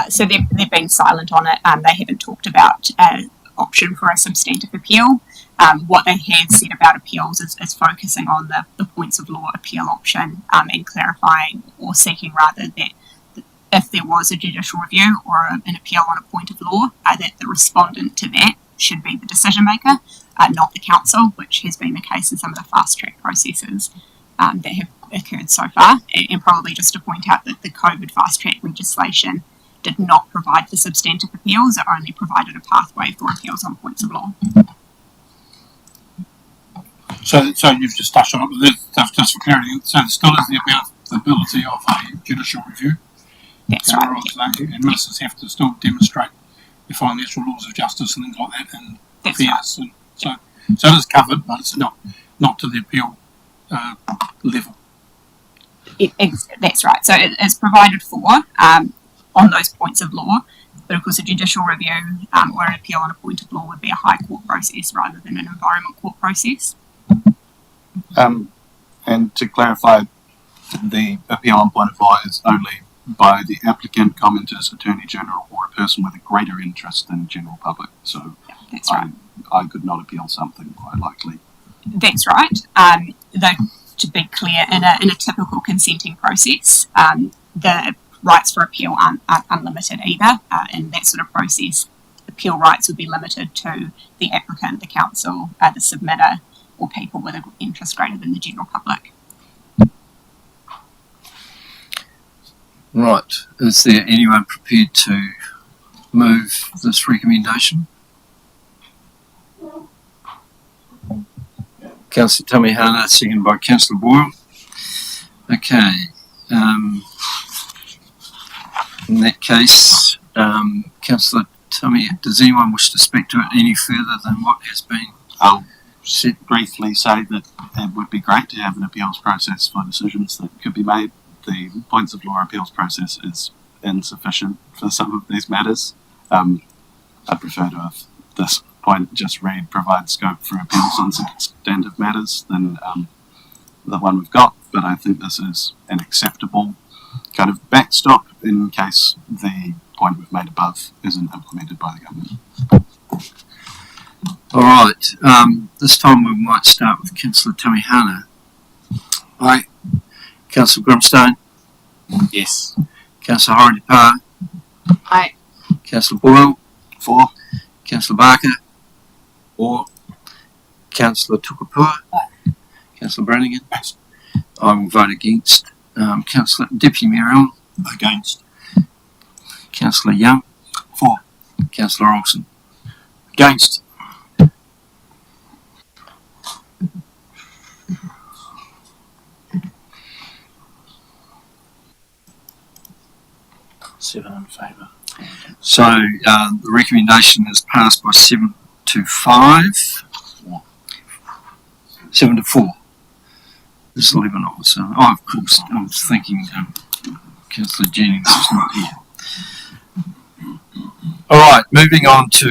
So they've been silent on it. They haven't talked about an option for a substantive appeal. What they have said about appeals is focusing on the points of law appeal option and clarifying or seeking rather that if there was a judicial review or an appeal on a point of law, that the respondent to that should be the decision maker, not the council, which has been the case in some of the fast track processes that have occurred so far. And probably just to point out that the COVID fast track legislation did not provide for substantive appeals, it only provided a pathway for appeals on points of law. So you've just touched on it, but just for clarity, so there still is the ability of a judicial review. That's right. And ministers have to still demonstrate the financial laws of justice and things like that, and That's fairness. And so it is covered, but it's not to the appeal level. That's right. So it's provided for on those points of law, but of course a judicial review or an appeal on a point of law would be a high court process rather than an environment court process. And to clarify, the appeal on point of law is only by the applicant, commenters, attorney general, or a person with a greater interest than the general public. So That's right. I could not appeal something, quite likely. That's right. Though to be clear, in a typical consenting process, the rights for appeal aren't unlimited either. In that sort of process, appeal rights would be limited to the applicant, the council, the submitter, or people with an interest greater than the general public. Right. Is there anyone prepared to move this recommendation? Councillor Tamihana, seconded by Councillor Boyle. Okay. In that case, Councillor Tamihana, does anyone wish to speak to it any further than what has been I'll said? briefly say that it would be great to have an appeals process for decisions that could be made. The points of law appeals process is insufficient for some of these matters. I'd prefer to have this point just read provide scope for appeals on substantive matters than the one we've got, but I think this is an acceptable kind of backstop in case the point we've made above isn't implemented by the government. All right. This time we might start with Councillor Tamihana. Aye. Councillor Grimstone. Yes. Councillor Horowhenua. Aye. Councillor Boyle. For Councillor Barker. Or Councillor Tukapua. Aye. Councillor Brannigan. I will vote against. Councillor Deputy Mayor Allen. Against. Councillor Young. For. Councillor Olsen. Against. Seven in favour. So the recommendation is passed by 7 to 5. 7 to 4. There's 11 of us. Of course, I was thinking Councillor Jennings is not here. All right, moving on to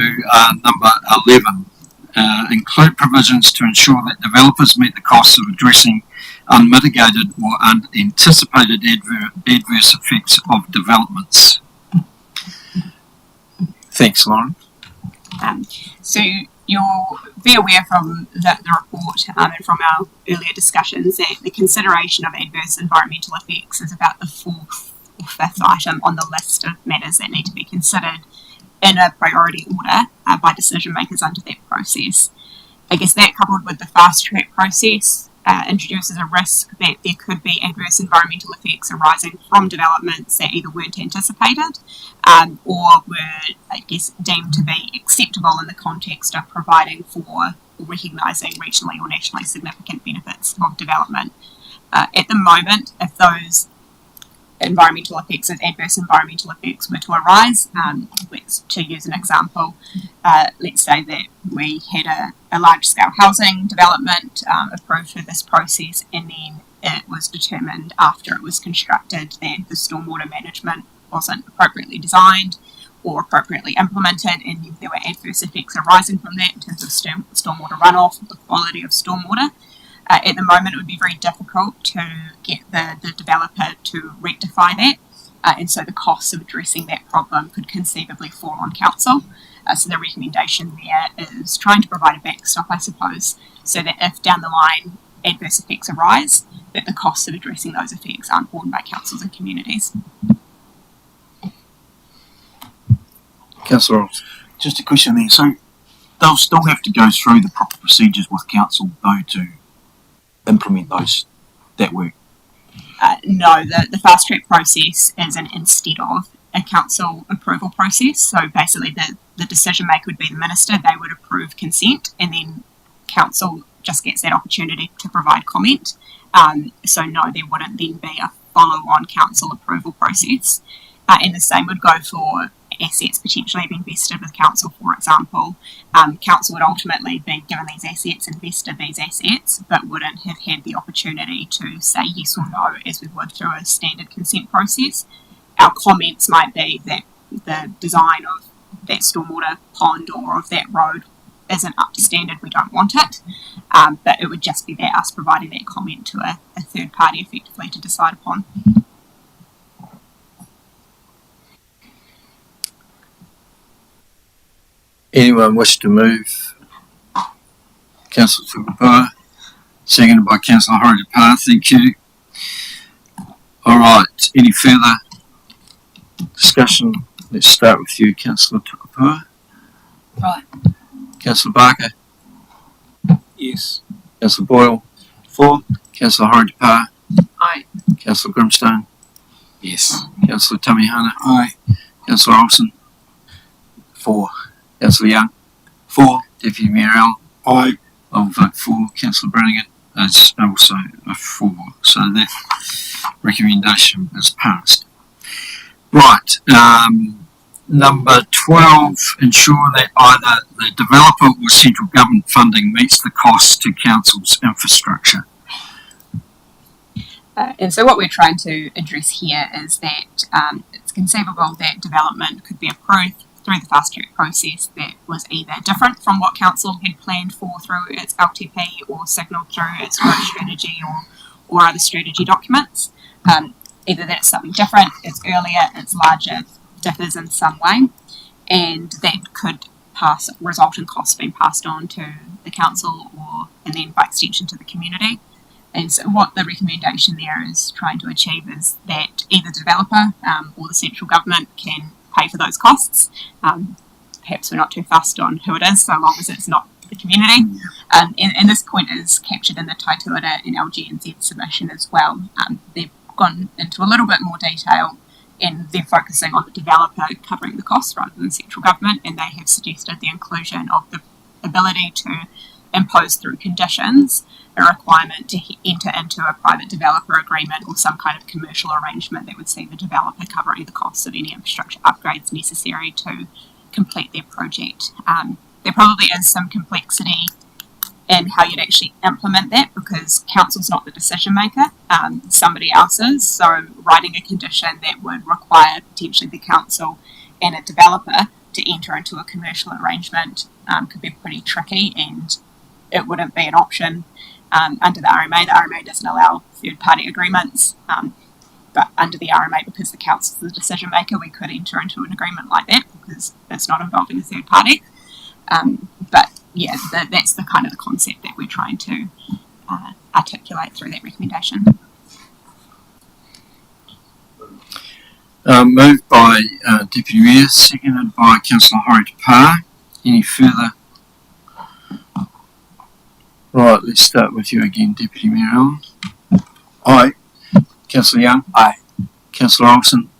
number 11. Include provisions to ensure that developers meet the costs of addressing unmitigated or unanticipated adverse effects of developments. Thanks, Lauren. So you'll be aware from the report and from our earlier discussions that the consideration of adverse environmental effects is about the fourth or fifth item on the list of matters that need to be considered in a priority order by decision makers under that process. I guess that, coupled with the fast track process, introduces a risk that there could be adverse environmental effects arising from developments that either weren't anticipated or were, I guess, deemed to be acceptable in the context of providing for or recognising regionally or nationally significant benefits of development. At the moment, if those environmental effects, as adverse environmental effects were to arise, to use an example, let's say that we had a large-scale housing development approved for this process, and then it was determined after it was constructed that the stormwater management wasn't appropriately designed or appropriately implemented, and there were adverse effects arising from that in terms of stormwater runoff, the quality of stormwater. At the moment, it would be very difficult to get the developer to rectify that, and so the costs of addressing that problem could conceivably fall on council. So the recommendation there is trying to provide a backstop, I suppose, so that if down the line adverse effects arise, that the costs of addressing those effects aren't borne by councils and communities. Councillor Ross. Just a question there. So they'll still have to go through the proper procedures with council though to implement that work. No, the fast track process is instead of a council approval process. So basically the decision maker would be the minister, they would approve consent, and then council just gets that opportunity to provide comment. So no, there wouldn't then be a follow-on council approval process. And the same would go for assets potentially being vested with council, for example. Council would ultimately be given these assets, invested these assets, but wouldn't have had the opportunity to say yes or no as we would through a standard consent process. Our comments might be that the design of that stormwater pond or of that road isn't up to standard, we don't want it, but it would just be that us providing that comment to a third party effectively to decide upon. Anyone wish to move? Councillor Tukapua, seconded by Councillor Horowhenua. Thank you. All right. Any further discussion? Let's start with you, Councillor Tukapua. Right. Councillor Barker. Yes. Councillor Boyle. For? Councillor Horowhenua. Aye. Councillor Grimstone. Yes. Councillor Tamihana. Aye. Councillor Olsen. For? Councillor Young. For? Deputy Mayor Allen. Aye. I'll vote for. Councillor Brannigan is also a for. So that recommendation is passed. Right. Number 12, ensure that either the developer or central government funding meets the costs to council's infrastructure. And so what we're trying to address here is that it's conceivable that development could be approved through the fast track process that was either different from what council had planned for through its LTP or signalled through its growth strategy or other strategy documents. Either that's something different, it's earlier, it's larger, differs in some way, and that could result in costs being passed on to the council and then by extension to the community. And so what the recommendation there is trying to achieve is that either the developer or the central government can pay for those costs. Perhaps we're not too fussed on who it is, so long as it's not the community. And this point is captured in the Taituata and LGNZ submission as well. They've gone into a little bit more detail, and they're focusing on the developer covering the costs rather than central government, and they have suggested the inclusion of the ability to impose through conditions a requirement to enter into a private developer agreement or some kind of commercial arrangement that would see the developer covering the costs of any infrastructure upgrades necessary to complete their project. There probably is some complexity in how you'd actually implement that because council's not the decision maker, somebody else is. So writing a condition that would require potentially the council and a developer to enter into a commercial arrangement could be pretty tricky, and it wouldn't be an option under the RMA. The RMA doesn't allow third-party agreements, but under the RMA, because the council's the decision maker, we could enter into an agreement like that because it's not involving a third party. But yeah, that's the kind of the concept that we're trying to articulate through that recommendation. Moved by Deputy Mayor, seconded by Councillor Horowhenua. Any further? Right, let's start with you again, Deputy Mayor Allen. Aye. Councillor Young. Aye. Councillor Olsen.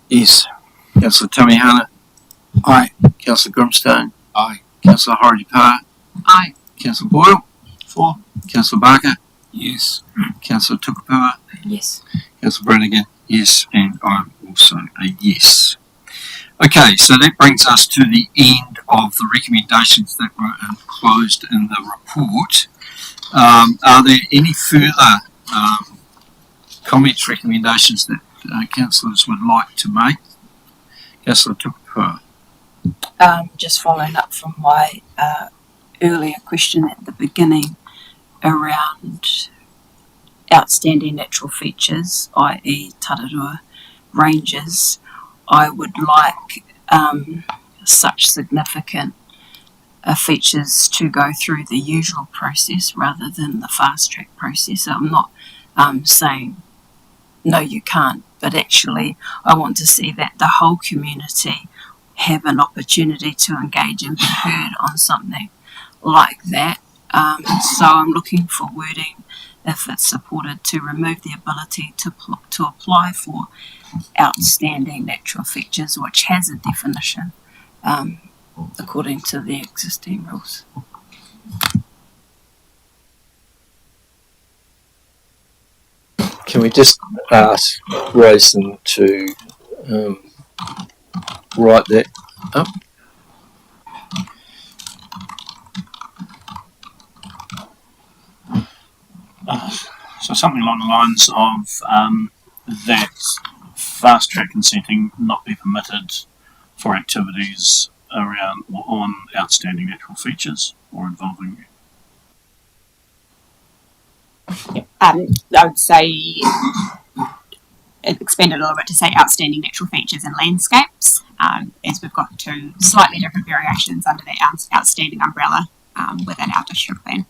Yes. Councillor Tamihana. Aye. Councillor Grimstone. Aye. Councillor Horowhenua. Aye. Councillor Boyle. For? Councillor Barker. Yes. Councillor Tukapua. Yes. Councillor Brannigan. Yes, and I'm also a yes. Okay, so that brings us to the end of the recommendations that were enclosed in the report. Are there any further comments, recommendations that councillors would like to make? Councillor Tukapua. Just following up from my earlier question at the beginning, around outstanding natural features, i.e. Tararua ranges, I would like such significant features to go through the usual process rather than the fast track process. So I'm not saying no, you can't, but actually I want to see that the whole community have an opportunity to engage and be heard on something like that. So I'm looking for wording, if it's supported, to remove the ability to apply for outstanding natural features, which has a definition according to the existing rules. Can we just ask Rosen to write that up? So something along the lines of that fast track consenting not be permitted for activities around or on outstanding natural features or involving. I would say expand it a little bit to say outstanding natural features and landscapes, as we've got two slightly different variations under that outstanding umbrella within our district plan.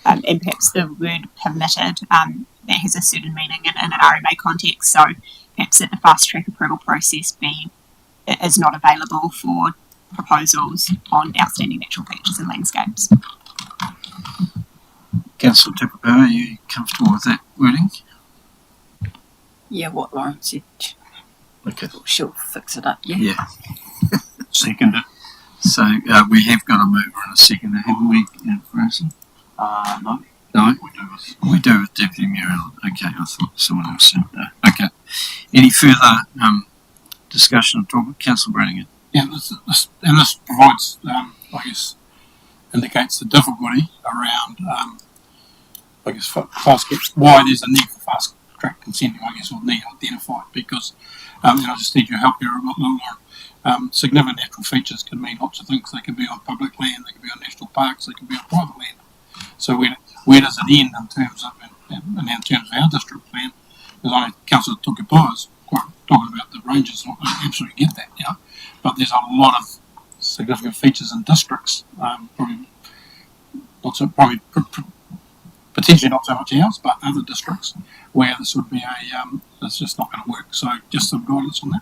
And perhaps the word permitted, that has a certain meaning in an RMA context, so perhaps that the fast track approval process is not available for proposals on outstanding natural features and landscapes. Councillor Tupapower, are you comfortable with that wording? Yeah, what Lauren said. Okay. She'll fix it up, yeah? Yeah. Second it. So we have got a mover and a seconder, haven't we, Rosen? No. No? We do. We do with Deputy Mayor Allen. Okay, I thought someone else said no. Okay. Any further discussion or talk? Councillor Brannigan. Yeah, this provides, I guess, indicates the difficulty around, why there's a need for fast track consenting, I guess, or need identified, because, I just need your help here a little more. Significant natural features can mean lots of things. They can be on public land, they can be on national parks, they can be on private land. So where does it end in terms of our district plan? Because I know Councillor Tupapower is quite talking about the ranges, and I absolutely get that, yeah. But there's a lot of significant features in districts, potentially not so much ours, but other districts where this would be it's just not going to work. So just some guidance on that.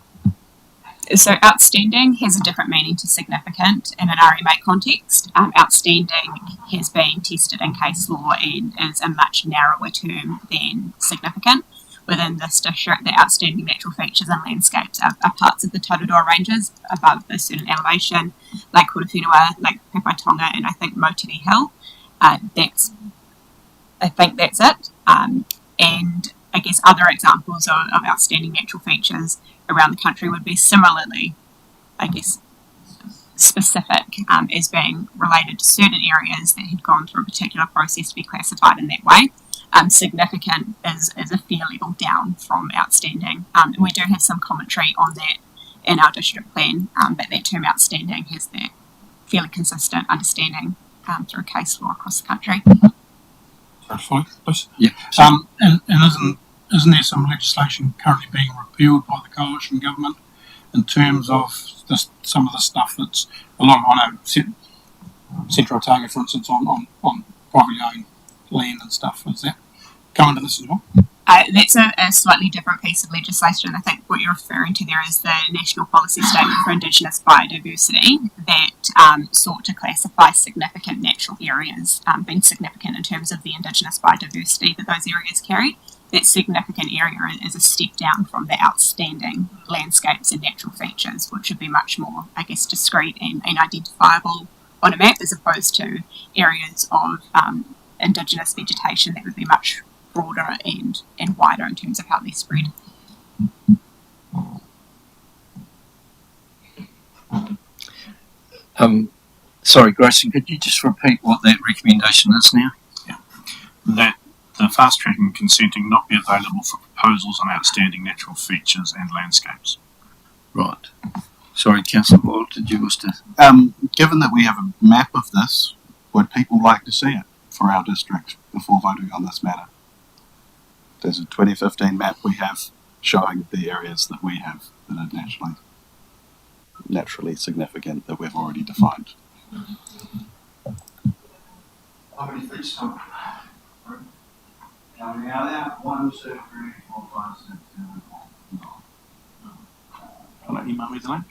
So outstanding has a different meaning to significant in an RMA context. Outstanding has been tested in case law and is a much narrower term than significant. Within this district, the outstanding natural features and landscapes are parts of the Tararua ranges above a certain elevation, like Horowhenua, like Pepaitonga, and I think Motiri Hill. I think that's it. And I guess other examples of outstanding natural features around the country would be similarly, I guess, specific as being related to certain areas that had gone through a particular process to be classified in that way. Significant is a fair level down from outstanding. And we do have some commentary on that in our district plan, but that term outstanding has that fairly consistent understanding through case law across the country. Yeah. And isn't there some legislation currently being repealed by the coalition government in terms of some of the stuff that's a lot of, I know, Central Otago, for instance, on privately owned land and stuff. Is that coming to this as well? That's a slightly different piece of legislation. I think what you're referring to there is the National Policy Statement for Indigenous Biodiversity that sought to classify significant natural areas, being significant in terms of the Indigenous biodiversity that those areas carry. That significant area is a step down from the outstanding landscapes and natural features, which would be much more, I guess, discrete and identifiable on a map, as opposed to areas of Indigenous vegetation that would be much broader and wider in terms of how they spread. Sorry, Grayson, could you just repeat what that recommendation is now? Yeah. That the fast tracking consenting not be available for proposals on outstanding natural features and landscapes. Right. Sorry, Councillor Boyle, did you wish to? Given that we have a map of this would people like to see it for our district before voting on this matter? There's a 2015 map we have showing the areas that we have that are naturally significant that we've already defined. How many feet stone? How many are there? 1, 2, 3, 4, 5, 6, 7, 8, 9. Can I email me the link?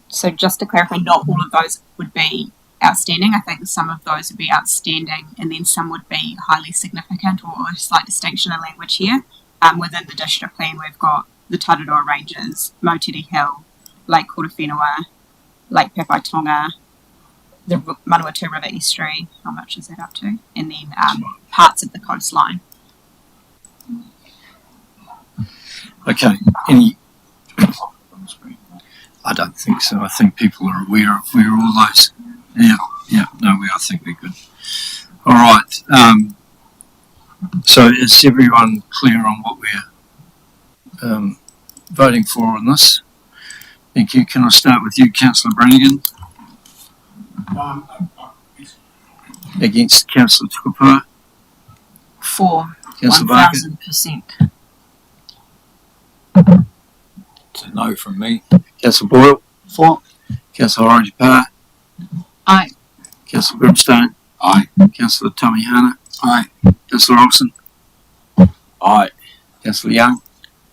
So just to clarify, not all of those would be outstanding. I think some of those would be outstanding, and then some would be highly significant or a slight distinction in language here. Within the district plan, we've got the Tararoa Ranges, Motiri Hill, Lake Horowhenua, Lake Papaitonga, the Manawatu River Estuary. How much is that up to? And then parts of the coastline. Okay. Any? I don't think so. I think people are aware of where all those. Yeah. No, I think we're good. All right. So is everyone clear on what we're voting for on this? Thank you. Can I start with you, Councillor Brannigan? Against Councillor Tukapua? For Councillor Barker? 1000%. It's a no from me. Councillor Boyle? For. Councillor Horowhenua? Aye. Councillor Grimstone? Aye. Councillor Tamihana? Aye. Councillor Olsen? Aye. Councillor Young?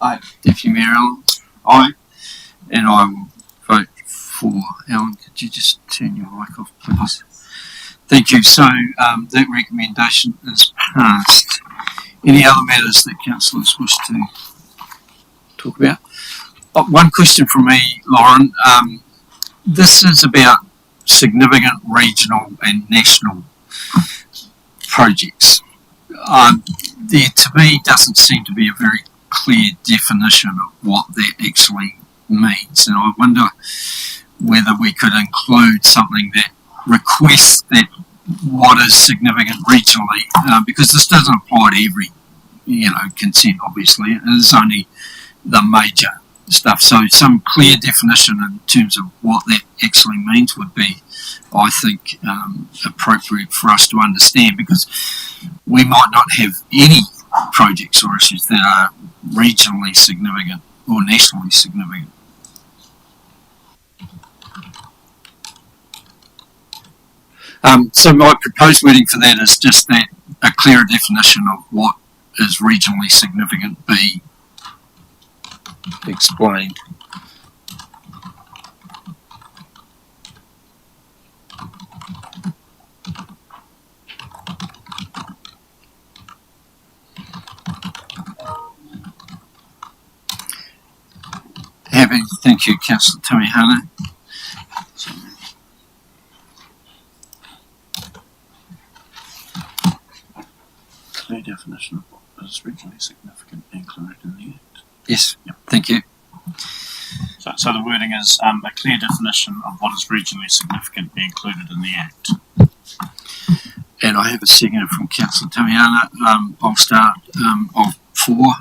Aye. Deputy Mayor Allen? Aye. And I will vote for. Alan, could you just turn your mic off, please? Thank you. So that recommendation is passed. Any other matters that councillors wish to talk about? One question from me, Lauren. This is about significant regional and national projects. There, to me, doesn't seem to be a very clear definition of what that actually means, and I wonder whether we could include something that requests that what is significant regionally, because this doesn't apply to every, consent, obviously. It is only the major stuff. So some clear definition in terms of what that actually means would be, I think, appropriate for us to understand, because we might not have any projects or issues that are regionally significant or nationally significant. So my proposed wording for that is just that a clearer definition of what is regionally significant be explained. Happy, thank you, Councillor Tamihana. Clear definition of what is regionally significant included in the Act. Yes, thank you. So the wording is a clear definition of what is regionally significant be included in the Act. And I have a second from Councillor Tamihana. I'll start of 4.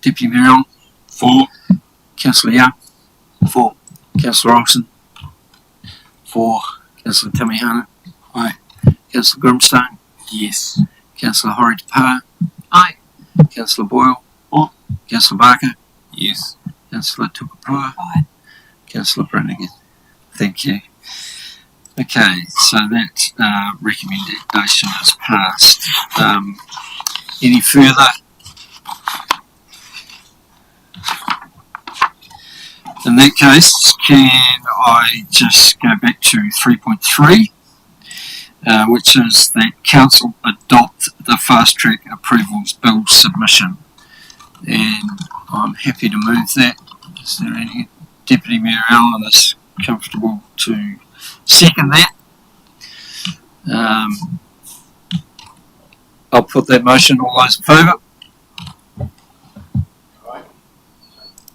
Deputy Mayor Allen? For. Councillor Young? For. Councillor Olsen? For. Councillor Tamihana? Aye. Councillor Grimstone? Yes. Councillor Horowhenua? Aye. Councillor Boyle? Aye. Councillor Barker? Yes. Councillor Tukapua? Aye. Councillor Brannigan? Thank you. Okay, so that recommendation is passed. Any further? In that case, can I just go back to 3.3, which is that Council adopt the fast track approvals bill submission. And I'm happy to move that. Is there any? Deputy Mayor Allen is comfortable to second that. I'll put that motion. All those in favour?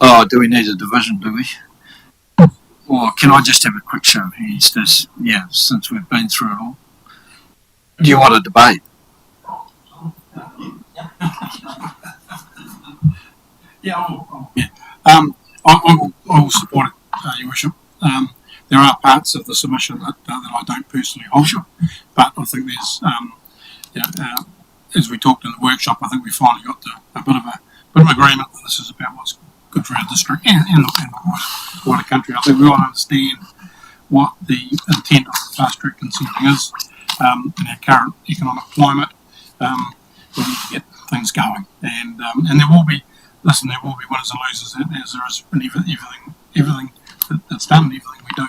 Oh, do we need a division, do we? Or can I just have a quick show of hands? Since we've been through it all. Do you want a debate? I will support it, Your Worship. There are parts of the submission that I don't personally hold, but I think there's, as we talked in the workshop, I think we finally got to a bit of agreement that this is about what's good for our district and the wider country. I think we all understand what the intent of the fast track consenting is in our current economic climate. We need to get things going, and there will be winners and losers, as there is in everything that's done, and everything we do.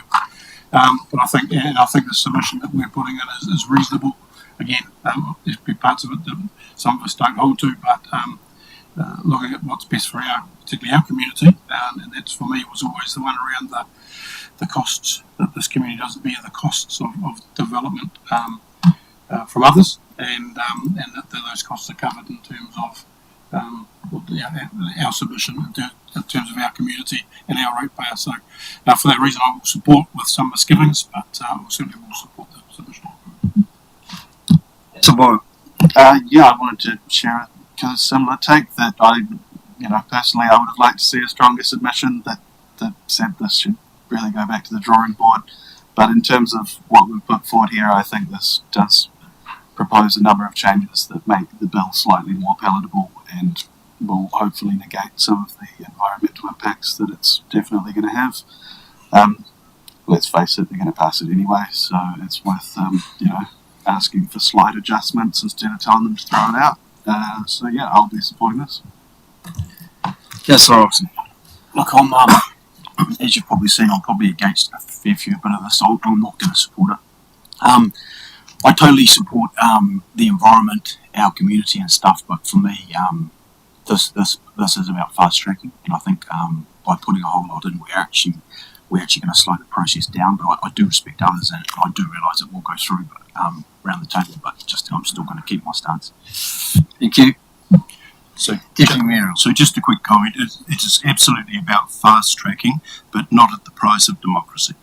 But I think the submission that we're putting in is reasonable. Again, there's big parts of it that some of us don't hold to, but looking at what's best for particularly our community, and that's for me was always the one around the costs that this community doesn't bear, the costs of development from others, and that those costs are covered in terms of our submission in terms of our community and our ratepayer. So for that reason, I will support with some misgivings, but I certainly will support the submission. I wanted to share a similar take that personally I would have liked to see a stronger submission that said this should really go back to the drawing board. But in terms of what we've put forward here, I think this does propose a number of changes that make the bill slightly more palatable and will hopefully negate some of the environmental impacts that it's definitely going to have. Let's face it, they're going to pass it anyway, so it's worth asking for slight adjustments instead of telling them to throw it out. I'll be supporting this. Yes, Robson. Look, as you've probably seen, I'm probably against a fair few bit of this. I'm not going to support it. I totally support the environment, our community and stuff, but for me, this is about fast tracking, and I think by putting a whole lot in, we're actually going to slow the process down. But I do respect others, and I do realise it will go through around the table. But I'm still going to keep my stance. Thank you. So, Deputy so just a quick comment. It is absolutely about fast tracking, but not at the price of democracy.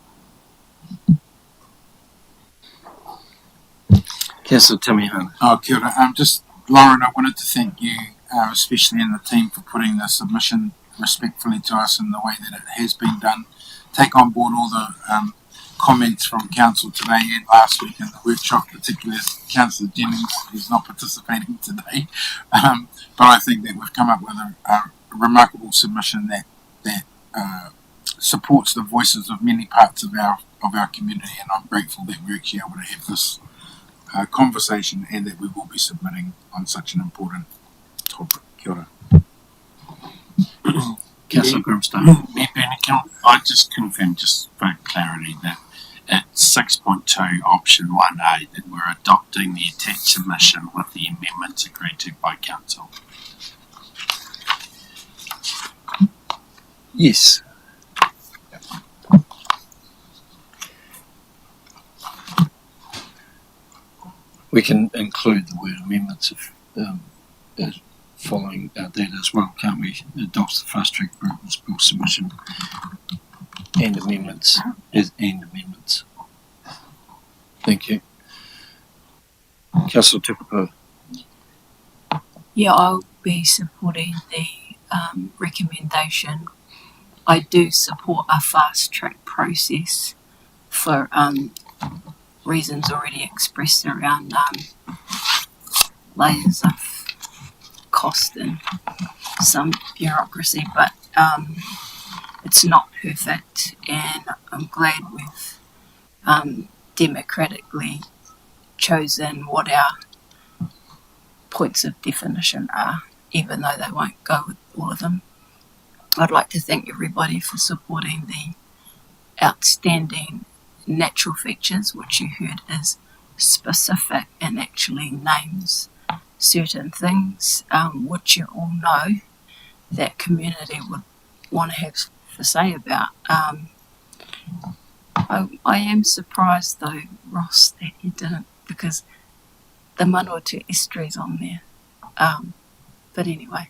Councillor Timmy Hunter. Kia ora. Just Lauren, I wanted to thank you, especially in the team, for putting the submission respectfully to us in the way that it has been done. Take on board all the comments from council today and last week in the workshop, particularly as Councillor Jennings is not participating today. But I think that we've come up with a remarkable submission that supports the voices of many parts of our community, and I'm grateful that we're actually able to have this conversation and that we will be submitting on such an important topic. Kia ora. Councillor Grimstone. I just confirm, just for clarity, that at 6.2 option 1A that we're adopting the attached submission with the amendments agreed to by council. Yes. We can include the word amendments following that as well, can't we? Adopt the fast track bill submission and amendments. Thank you. Councillor Tupapo. Yeah, I'll be supporting the recommendation. I do support a fast track process for reasons already expressed around layers of cost and some bureaucracy, but it's not perfect, and I'm glad we've democratically chosen what our points of definition are, even though they won't go with all of them. I'd like to thank everybody for supporting the outstanding natural features, which you heard is specific and actually names certain things, which you all know that community would want to have to say about. I am surprised though, Ross, that you didn't because the Manawatu estuary's on there. But anyway,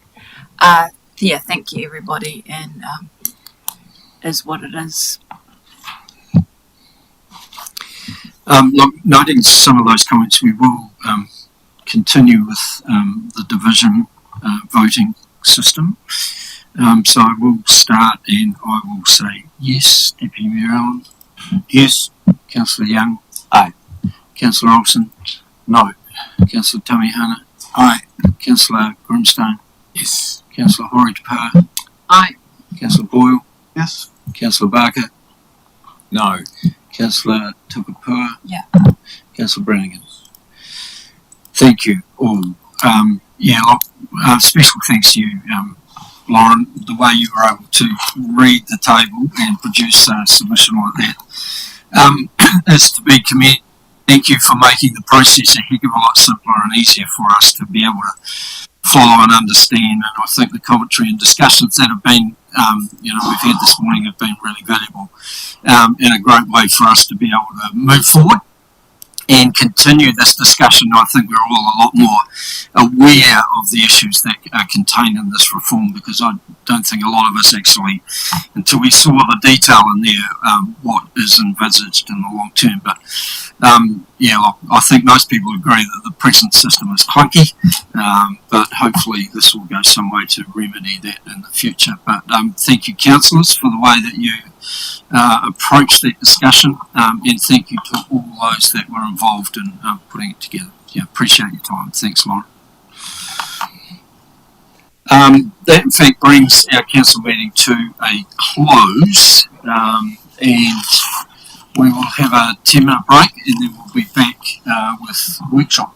yeah, thank you everybody, and is what it is. Look, noting some of those comments, we will continue with the division voting system. So I will start, and I will say yes. Deputy Mayor Allen? Yes. Councillor Young? Aye. Councillor Olsen? No. Councillor Tamihana? Aye. Councillor Grimstone? Yes. Councillor Horowhenua? Aye. Councillor Boyle? Yes. Councillor Barker? No. Councillor Tupapua? Yeah. Councillor Brannigan? Thank you all. Yeah, look, special thanks to you, Lauren, the way you were able to read the table and produce a submission like that is to be commended. Thank you for making the process a heck of a lot simpler and easier for us to be able to follow and understand. And I think the commentary and discussions that have been, we've had this morning have been really valuable and a great way for us to be able to move forward and continue this discussion. I think we're all a lot more aware of the issues that are contained in this reform, because I don't think a lot of us actually, until we saw the detail in there, what is envisaged in the long term. But look, I think most people agree that the present system is clunky, but hopefully this will go some way to remedy that in the future. But thank you, councillors, for the way that you approach that discussion, and thank you to all those that were involved in putting it together. Yeah, appreciate your time. Thanks, Lauren. That in fact brings our council meeting to a close, and we will have a 10-minute break, and then we'll be back with workshop.